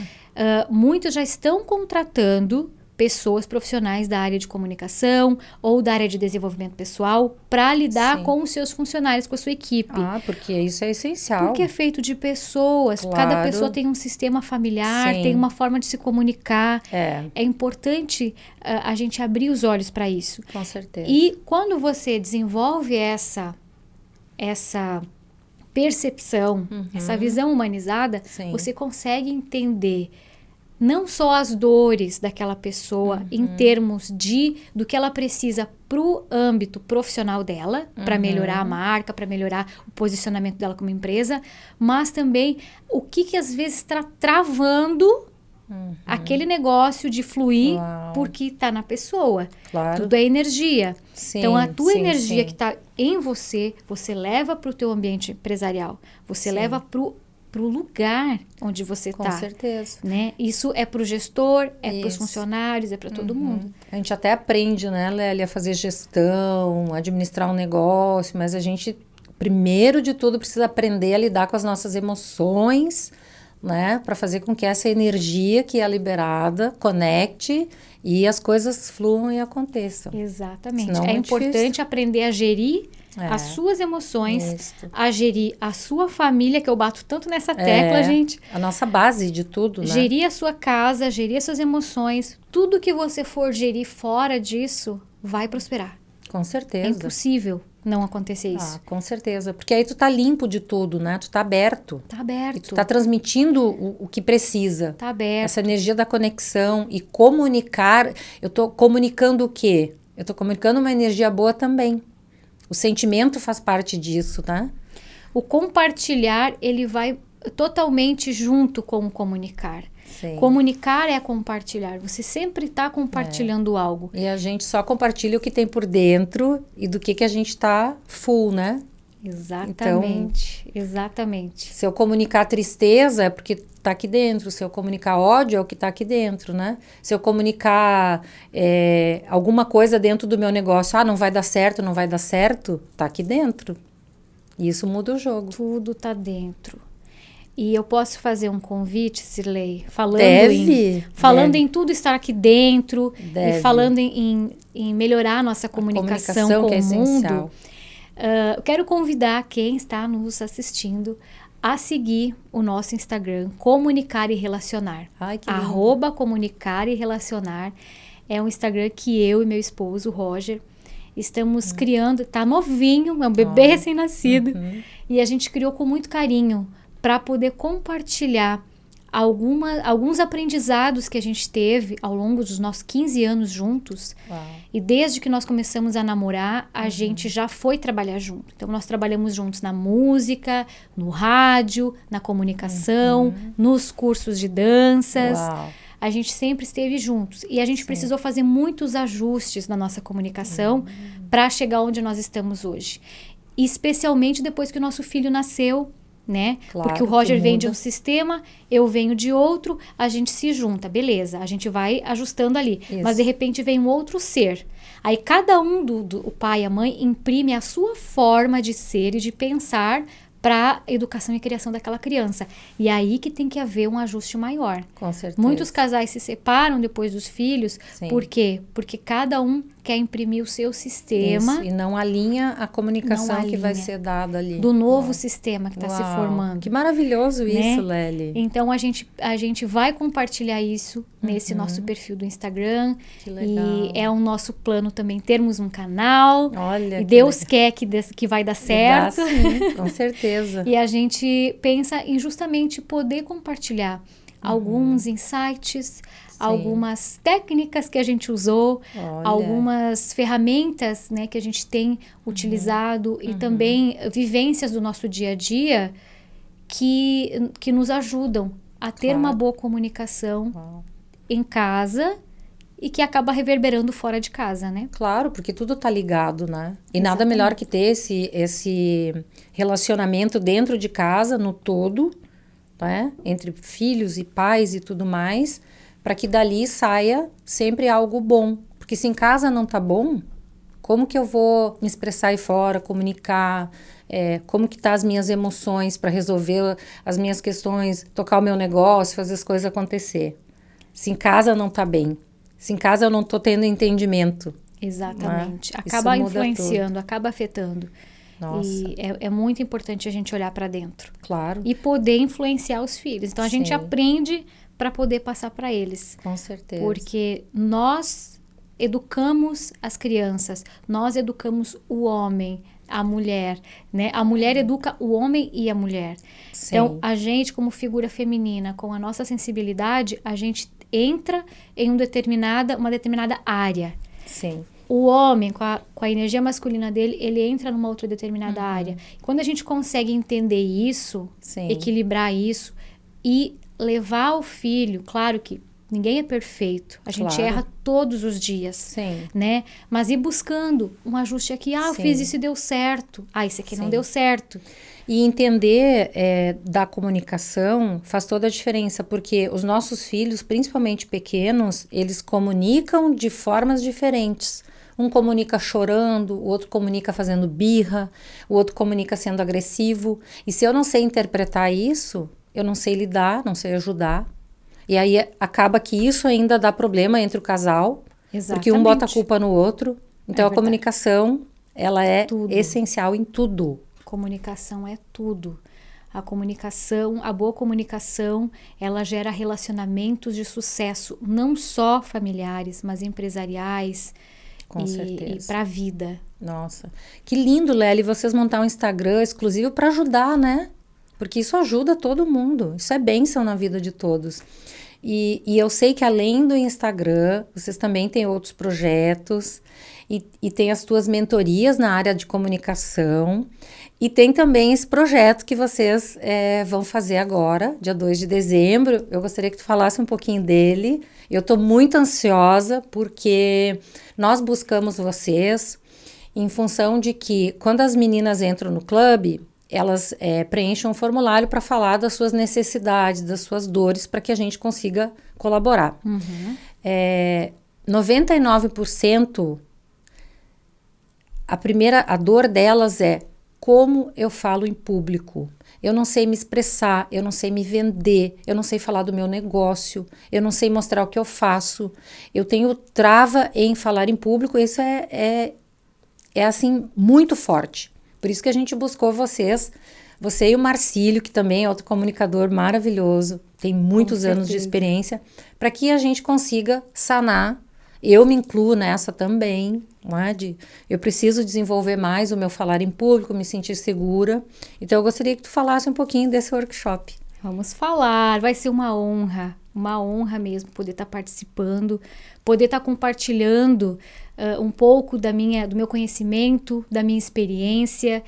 muitos já estão contratando pessoas profissionais da área de comunicação ou da área de desenvolvimento pessoal para lidar com os seus funcionários, com a sua equipe. Ah, porque isso é essencial. Porque é feito de pessoas, cada pessoa tem um sistema familiar, tem uma forma de se comunicar. É importante a gente abrir os olhos para isso. Com certeza. E quando você desenvolve essa percepção, essa visão humanizada, você consegue entender não só as dores daquela pessoa em termos do que ela precisa para o âmbito profissional dela, para melhorar a marca, para melhorar o posicionamento dela como empresa, mas também o que às vezes está travando aquele negócio de fluir porque está na pessoa. Claro. Tudo é energia. Sim, então, a tua energia que está em você, você leva para o teu ambiente empresarial. Você leva para o lugar onde você está. Com certeza. Né? Isso é para o gestor, é para os funcionários, é para todo mundo. A gente até aprende, né, Lélia, a fazer gestão, administrar um negócio, mas a gente, primeiro de tudo, precisa aprender a lidar com as nossas emoções, né, para fazer com que essa energia que é liberada conecte e as coisas fluam e aconteçam. Exatamente. Senão é importante aprender a gerir as suas emoções, a gerir a sua família, que eu bato tanto nessa tecla, gente. A nossa base de tudo, né? Gerir a sua casa, gerir as suas emoções. Tudo que você for gerir fora disso vai prosperar. Com certeza. É impossível não acontecer isso. Ah, com certeza. Porque aí tu tá limpo de tudo, né? Tu tá aberto. Tá aberto. E tu tá transmitindo o que precisa. Tá aberto. Essa energia da conexão e comunicar. Eu tô comunicando o quê? Eu tô comunicando uma energia boa também. O sentimento faz parte disso, né? O compartilhar, ele vai totalmente junto com o comunicar. Sim. Comunicar é compartilhar. Você sempre está compartilhando algo. E a gente só compartilha o que tem por dentro e do que a gente está full, né? Exatamente. Então, exatamente. Se eu comunicar tristeza é porque está aqui dentro. Se eu comunicar ódio é o que está aqui dentro, né? Se eu comunicar alguma coisa dentro do meu negócio, não vai dar certo, não vai dar certo, está aqui dentro. E isso muda o jogo. Tudo está dentro. E eu posso fazer um convite, Cirlei, Deve. em tudo estar aqui dentro, Deve. e falando em melhorar a nossa comunicação com que é o mundo. essencial. Eu quero convidar quem está nos assistindo a seguir o nosso Instagram, Comunicar e Relacionar. Ai, que lindo. @Comunicar e Relacionar. É um Instagram que eu e meu esposo, Roger, estamos criando. Tá novinho, é um bebê recém-nascido. E a gente criou com muito carinho para poder compartilhar alguns aprendizados que a gente teve ao longo dos nossos 15 anos juntos. Uau. E desde que nós começamos a namorar, a gente já foi trabalhar junto. Então, nós trabalhamos juntos na música, no rádio, na comunicação, nos cursos de danças. Uau. A gente sempre esteve juntos. E a gente precisou fazer muitos ajustes na nossa comunicação para chegar onde nós estamos hoje. Especialmente depois que o nosso filho nasceu, né? Claro, porque o Roger que vem de muda. um sistema, eu venho de outro, a gente se junta, beleza, a gente vai ajustando ali. Isso. Mas de repente vem um outro ser. Aí cada um, o pai e a mãe, imprime a sua forma de ser e de pensar para a educação e criação daquela criança. E aí que tem que haver um ajuste maior. Com certeza. Muitos casais se separam depois dos filhos. Sim. Por quê? Porque cada um quer imprimir o seu sistema. Isso, e não alinha a comunicação que vai ser dada ali. Do novo sistema que está se Uau, formando. Que maravilhoso né? isso, Lely. Então, a gente vai compartilhar isso nesse nosso perfil do Instagram. Que legal. E é um nosso plano também termos um canal. Olha, E que Deus legal. quer que vai dar certo. Dá, sim, com certeza. E a gente pensa em justamente poder compartilhar alguns insights, algumas técnicas que a gente usou, Olha. algumas ferramentas, né, que a gente tem utilizado e também vivências do nosso dia a dia que nos ajudam a ter uma boa comunicação em casa e que acaba reverberando fora de casa, né? Claro, porque tudo tá ligado, né? E nada melhor que ter esse relacionamento dentro de casa, no todo, né? Entre filhos e pais e tudo mais, para que dali saia sempre algo bom. Porque se em casa não tá bom, como que eu vou me expressar aí fora, comunicar, como que tá as minhas emoções para resolver as minhas questões, tocar o meu negócio, fazer as coisas acontecer. Se em casa não tá bem. Se em casa eu não tô tendo entendimento. Exatamente. Isso Acaba muda influenciando, tudo. acaba afetando. Nossa. E é muito importante a gente olhar para dentro. Claro. E poder influenciar os filhos. Então, a gente Sim. aprende para poder passar para eles. Com certeza. Porque nós educamos as crianças, nós educamos o homem, a mulher, né? A mulher educa o homem e a mulher. Sim. Então, a gente, como figura feminina, com a nossa sensibilidade, a gente entra em uma determinada área. Sim. O homem, com a energia masculina dele, ele entra numa outra determinada área. Quando a gente consegue entender isso, Sim. equilibrar isso e levar o filho, claro que ninguém é perfeito, a gente Claro. erra todos os dias, Sim. né? Mas ir buscando um ajuste aqui, eu Sim. fiz isso e deu certo, isso aqui não Sim. deu certo. E entender da comunicação faz toda a diferença, porque os nossos filhos, principalmente pequenos, eles comunicam de formas diferentes. Um comunica chorando, o outro comunica fazendo birra, o outro comunica sendo agressivo. E se eu não sei interpretar isso, eu não sei lidar, não sei ajudar. E aí acaba que isso ainda dá problema entre o casal, porque um bota a culpa no outro. Então a comunicação, ela é essencial em tudo. Comunicação é tudo. A comunicação, a boa comunicação, ela gera relacionamentos de sucesso, não só familiares, mas empresariais. Com certeza. E para a vida. Nossa, que lindo, Lely, vocês montar um Instagram exclusivo para ajudar, né? Porque isso ajuda todo mundo, isso é bênção na vida de todos. E eu sei que além do Instagram, vocês também têm outros projetos e tem as tuas mentorias na área de comunicação e tem também esse projeto que vocês vão fazer agora, dia 2 de dezembro. Eu gostaria que tu falasse um pouquinho dele. Eu estou muito ansiosa porque nós buscamos vocês em função de que quando as meninas entram no clube, elas preenchem um formulário para falar das suas necessidades, das suas dores, para que a gente consiga colaborar. 99% a dor delas é como eu falo em público. Eu não sei me expressar, eu não sei me vender, eu não sei falar do meu negócio, eu não sei mostrar o que eu faço. Eu tenho trava em falar em público, isso é assim, muito forte. Por isso que a gente buscou vocês, você e o Marcílio, que também é outro comunicador maravilhoso, tem muitos anos de experiência, para que a gente consiga sanar. Eu me incluo nessa também, não é? Eu preciso desenvolver mais o meu falar em público, me sentir segura. Então, eu gostaria que tu falasse um pouquinho desse workshop. Vamos falar, vai ser uma honra mesmo poder estar participando, poder estar compartilhando um pouco do meu conhecimento, da minha experiência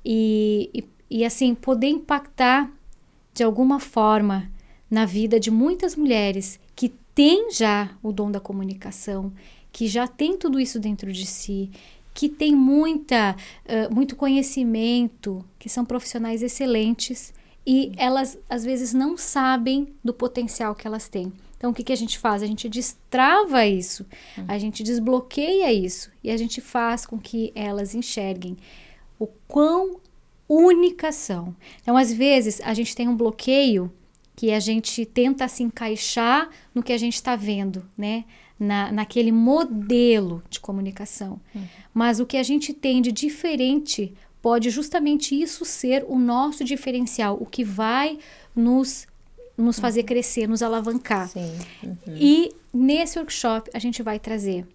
e assim, poder impactar de alguma forma na vida de muitas mulheres que têm já o dom da comunicação, que já tem tudo isso dentro de si, que tem muito conhecimento, que são profissionais excelentes e elas às vezes não sabem do potencial que elas têm. Então, o que a gente faz? A gente destrava isso, a gente desbloqueia isso e a gente faz com que elas enxerguem o quão únicas são. Então, às vezes, a gente tem um bloqueio que a gente tenta se encaixar no que a gente está vendo, né? Naquele modelo de comunicação. Mas o que a gente tem de diferente pode justamente isso ser o nosso diferencial, o que vai nos fazer crescer, nos alavancar. Sim. E nesse workshop a gente vai trazer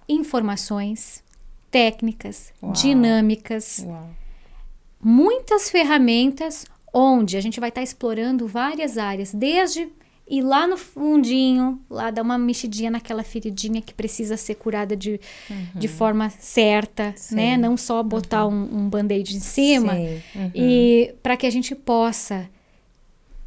informações, técnicas, dinâmicas, muitas ferramentas onde a gente vai estar explorando várias áreas, desde ir lá no fundinho, lá dar uma mexidinha naquela feridinha que precisa ser curada de forma certa, né? Não só botar um band-aid em cima, e para que a gente possa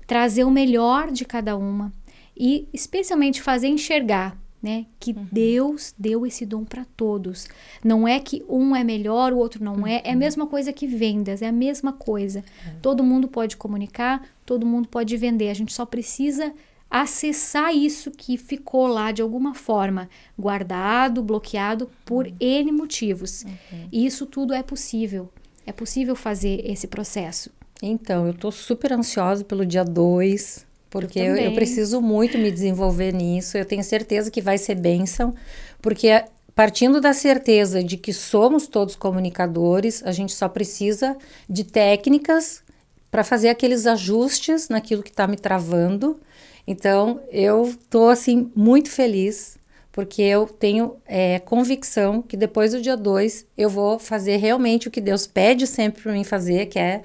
trazer o melhor de cada uma e especialmente fazer enxergar, né, que Deus deu esse dom para todos. Não é que um é melhor, o outro não é. É a mesma coisa que vendas, é a mesma coisa. Todo mundo pode comunicar, todo mundo pode vender. A gente só precisa acessar isso que ficou lá de alguma forma, guardado, bloqueado por N motivos. E isso tudo é possível. É possível fazer esse processo. Então, eu tô super ansiosa pelo dia 2, porque eu preciso muito me desenvolver nisso. Eu tenho certeza que vai ser bênção, porque partindo da certeza de que somos todos comunicadores, a gente só precisa de técnicas para fazer aqueles ajustes naquilo que está me travando. Então, eu tô assim muito feliz, porque eu tenho convicção que depois do dia 2 eu vou fazer realmente o que Deus pede sempre para mim fazer, que é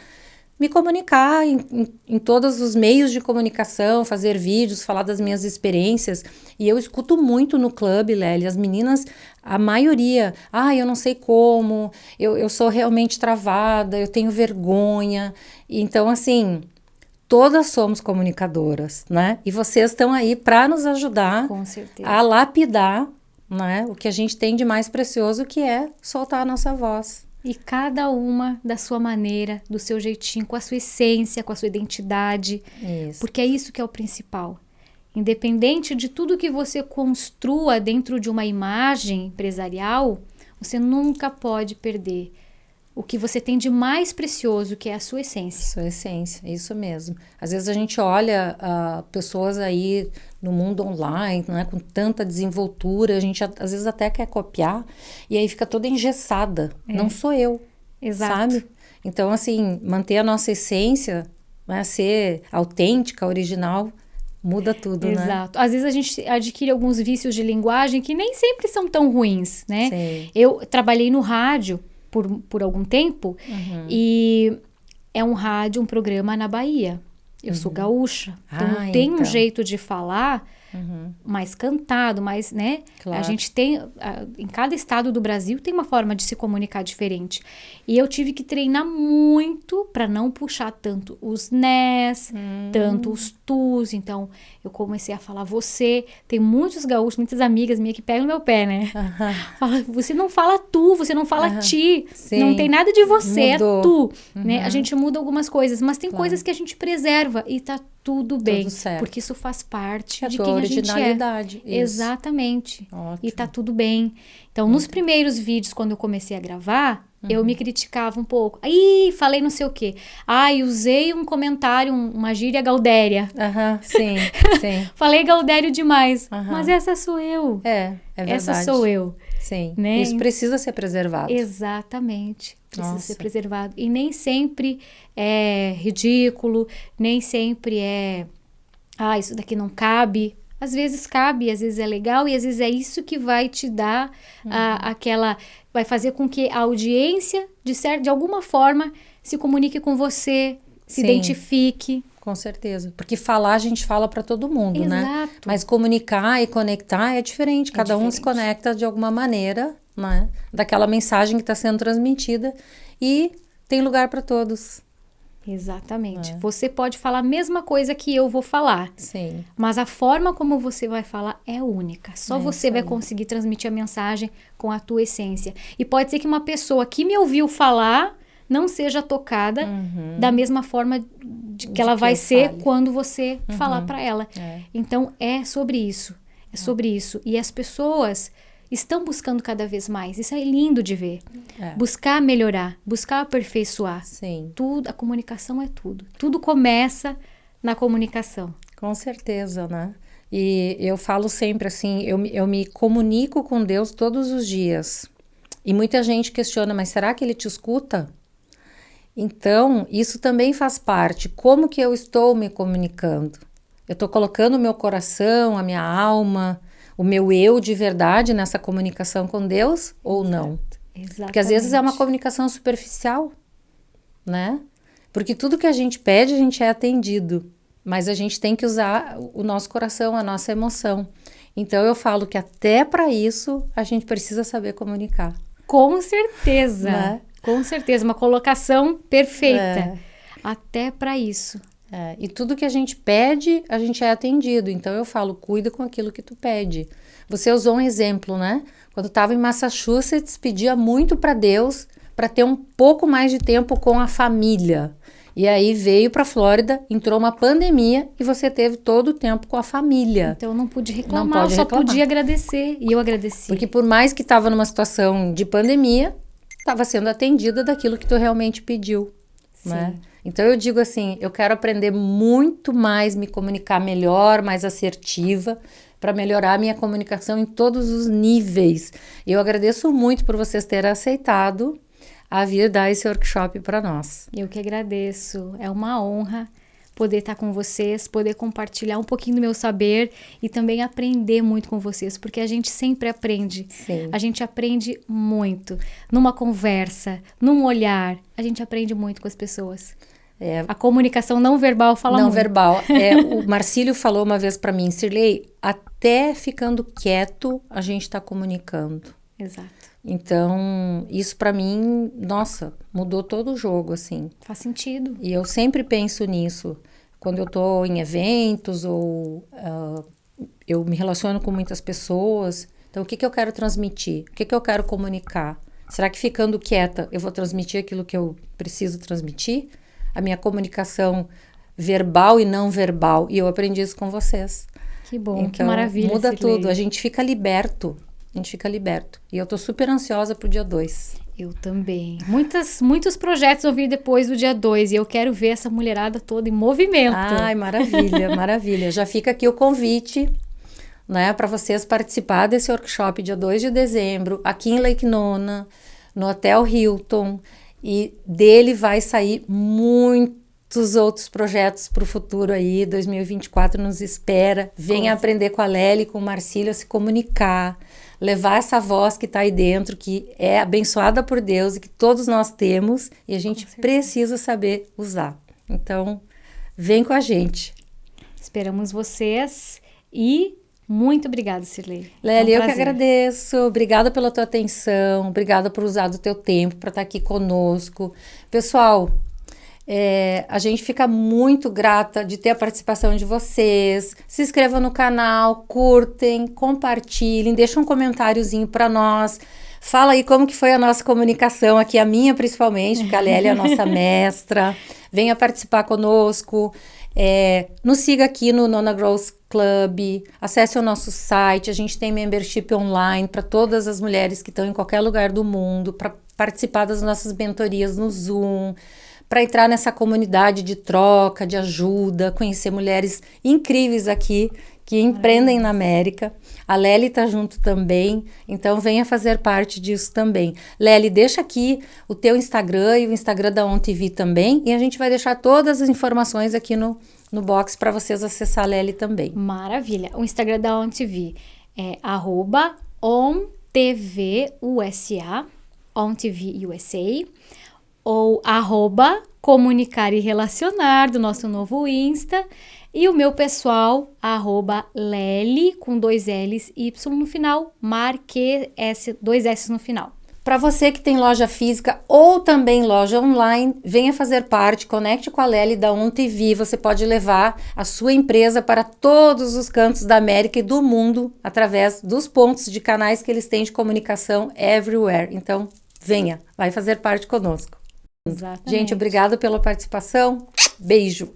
me comunicar em todos os meios de comunicação, fazer vídeos, falar das minhas experiências. E eu escuto muito no clube, Lélia, as meninas, a maioria, eu não sei como, eu sou realmente travada, eu tenho vergonha. Então, assim, todas somos comunicadoras, né? E vocês estão aí para nos ajudar a lapidar, né, o que a gente tem de mais precioso, que é soltar a nossa voz. E cada uma da sua maneira, do seu jeitinho, com a sua essência, com a sua identidade. Isso. Porque é isso que é o principal. Independente de tudo que você construa dentro de uma imagem empresarial, você nunca pode perder o que você tem de mais precioso, que é a sua essência. Sua essência, isso mesmo. Às vezes a gente olha pessoas aí no mundo online, né, com tanta desenvoltura, a gente às vezes até quer copiar, e aí fica toda engessada. Não sou eu, sabe? Então, assim, manter a nossa essência, né, ser autêntica, original, muda tudo, né? Exato. Às vezes a gente adquire alguns vícios de linguagem que nem sempre são tão ruins, né? Sim. Eu trabalhei no rádio por algum tempo, e é um programa na Bahia. Eu sou gaúcha, então eu tenho um jeito de falar mais cantado, mais, né? Claro. A gente tem, em cada estado do Brasil tem uma forma de se comunicar diferente. E eu tive que treinar muito para não puxar tanto os nés, tanto os tus. Então, eu comecei a falar você. Tem muitos gaúchos, muitas amigas minhas que pegam no meu pé, né? Fala, você não fala tu, você não fala ti. Sim. Não tem nada de você, Mudou. é tu. Né? A gente muda algumas coisas, mas tem coisas que a gente preserva e tá tudo bem. Tudo certo. Porque isso faz parte de tua quem a gente é. originalidade. Isso. Exatamente. Ótimo. E tá tudo bem. Então, nos primeiros vídeos, quando eu comecei a gravar, eu me criticava um pouco. Aí falei não sei o quê. Ai, usei um comentário, uma gíria gaudéria. Sim, sim. Falei gaudério demais. Mas essa sou eu. É verdade. Essa sou eu. Sim. Né? Isso precisa ser preservado. Exatamente. Precisa ser preservado. E nem sempre é ridículo, nem sempre é... isso daqui não cabe. Às vezes cabe, às vezes é legal e às vezes é isso que vai te dar aquela... Vai fazer com que a audiência, de alguma forma, se comunique com você, se identifique. Com certeza. Porque falar, a gente fala para todo mundo, Exato. né? Mas comunicar e conectar é diferente. Cada um se conecta de alguma maneira, né? Daquela mensagem que está sendo transmitida. E tem lugar para todos. Exatamente. Você pode falar a mesma coisa que eu vou falar. Sim. Mas a forma como você vai falar é única. Só você vai conseguir transmitir a mensagem com a tua essência. E pode ser que uma pessoa que me ouviu falar não seja tocada da mesma forma que ela vai ser quando você falar para ela. Então, é sobre isso. É sobre isso. E as pessoas estão buscando cada vez mais. Isso é lindo de ver. Buscar melhorar, buscar aperfeiçoar. Sim. Tudo, a comunicação é tudo. Tudo começa na comunicação. Com certeza, né? E eu falo sempre assim, eu me comunico com Deus todos os dias. E muita gente questiona, mas será que Ele te escuta? Então, isso também faz parte. Como que eu estou me comunicando? Eu estou colocando o meu coração, a minha alma, o meu eu de verdade nessa comunicação com Deus ou não? Exatamente. Porque às vezes é uma comunicação superficial, né? Porque tudo que a gente pede, a gente é atendido. Mas a gente tem que usar o nosso coração, a nossa emoção. Então, eu falo que até para isso, a gente precisa saber comunicar. Com certeza. Né? Com certeza, uma colocação perfeita. Até para isso. E tudo que a gente pede, a gente é atendido. Então eu falo, cuida com aquilo que tu pede. Você usou um exemplo, né? Quando estava em Massachusetts, pedia muito para Deus para ter um pouco mais de tempo com a família. E aí veio para a Flórida, entrou uma pandemia e você teve todo o tempo com a família. Então eu não pude reclamar, só podia agradecer. E eu agradeci. Porque por mais que estava numa situação de pandemia, estava sendo atendida daquilo que tu realmente pediu, né? Então eu digo assim, eu quero aprender muito mais, me comunicar melhor, mais assertiva, para melhorar a minha comunicação em todos os níveis. E eu agradeço muito por vocês terem aceitado a vir dar esse workshop para nós. Eu que agradeço, é uma honra poder estar com vocês, poder compartilhar um pouquinho do meu saber e também aprender muito com vocês, porque a gente sempre aprende. Sim. A gente aprende muito. Numa conversa, num olhar, a gente aprende muito com as pessoas. A comunicação não verbal fala muito. Não verbal. O Marcílio falou uma vez para mim, Cirlei, até ficando quieto a gente está comunicando. Exato. Então, isso para mim, nossa, mudou todo o jogo, assim. Faz sentido. E eu sempre penso nisso. Quando eu tô em eventos ou eu me relaciono com muitas pessoas. Então, o que eu quero transmitir? O que eu quero comunicar? Será que ficando quieta eu vou transmitir aquilo que eu preciso transmitir? A minha comunicação verbal e não verbal. E eu aprendi isso com vocês. Que bom, então, que maravilha. Muda tudo, a gente fica liberto. A gente fica liberto. E eu tô super ansiosa pro dia 2. Eu também. Muitos projetos vão vir depois do dia 2 e eu quero ver essa mulherada toda em movimento. Ai, maravilha, maravilha. Já fica aqui o convite, né, para vocês participar desse workshop dia 2 de dezembro, aqui em Lake Nona, no Hotel Hilton. E dele vai sair muitos outros projetos para o futuro aí. 2024 nos espera. Venha aprender com a Lélia, com o Marcílio a se comunicar. Levar essa voz que está aí dentro, que é abençoada por Deus e que todos nós temos e a gente precisa saber usar. Então, vem com a gente. Esperamos vocês e muito obrigada, Cirlei. Lélia, eu que agradeço. Obrigada pela tua atenção, obrigada por usar do teu tempo para estar aqui conosco. Pessoal, a gente fica muito grata de ter a participação de vocês. Se inscrevam no canal, curtem, compartilhem, deixem um comentáriozinho para nós. Fala aí como que foi a nossa comunicação aqui, a minha principalmente, porque a Lélia é a nossa mestra. Venha participar conosco. Nos siga aqui no Nona Growth Club, acesse o nosso site, a gente tem membership online para todas as mulheres que estão em qualquer lugar do mundo, para participar das nossas mentorias no Zoom, para entrar nessa comunidade de troca, de ajuda, conhecer mulheres incríveis aqui que empreendem na América. A Lely está junto também, então venha fazer parte disso também. Lely, deixa aqui o teu Instagram e o Instagram da OnTV também, e a gente vai deixar todas as informações aqui no box para vocês acessar a Lely também. Maravilha. O Instagram da OnTV é @OnTVUSA, OnTV USA, ou @comunicar e relacionar, do nosso novo Insta, e o meu pessoal, @Lely, com 2 L's, Y no final, Marques, 2 S no final. Para você que tem loja física ou também loja online, venha fazer parte, conecte com a Lely da OnTV. Você pode levar a sua empresa para todos os cantos da América e do mundo através dos pontos de canais que eles têm de comunicação everywhere. Então, venha, vai fazer parte conosco. Exatamente. Gente, obrigada pela participação. Beijo.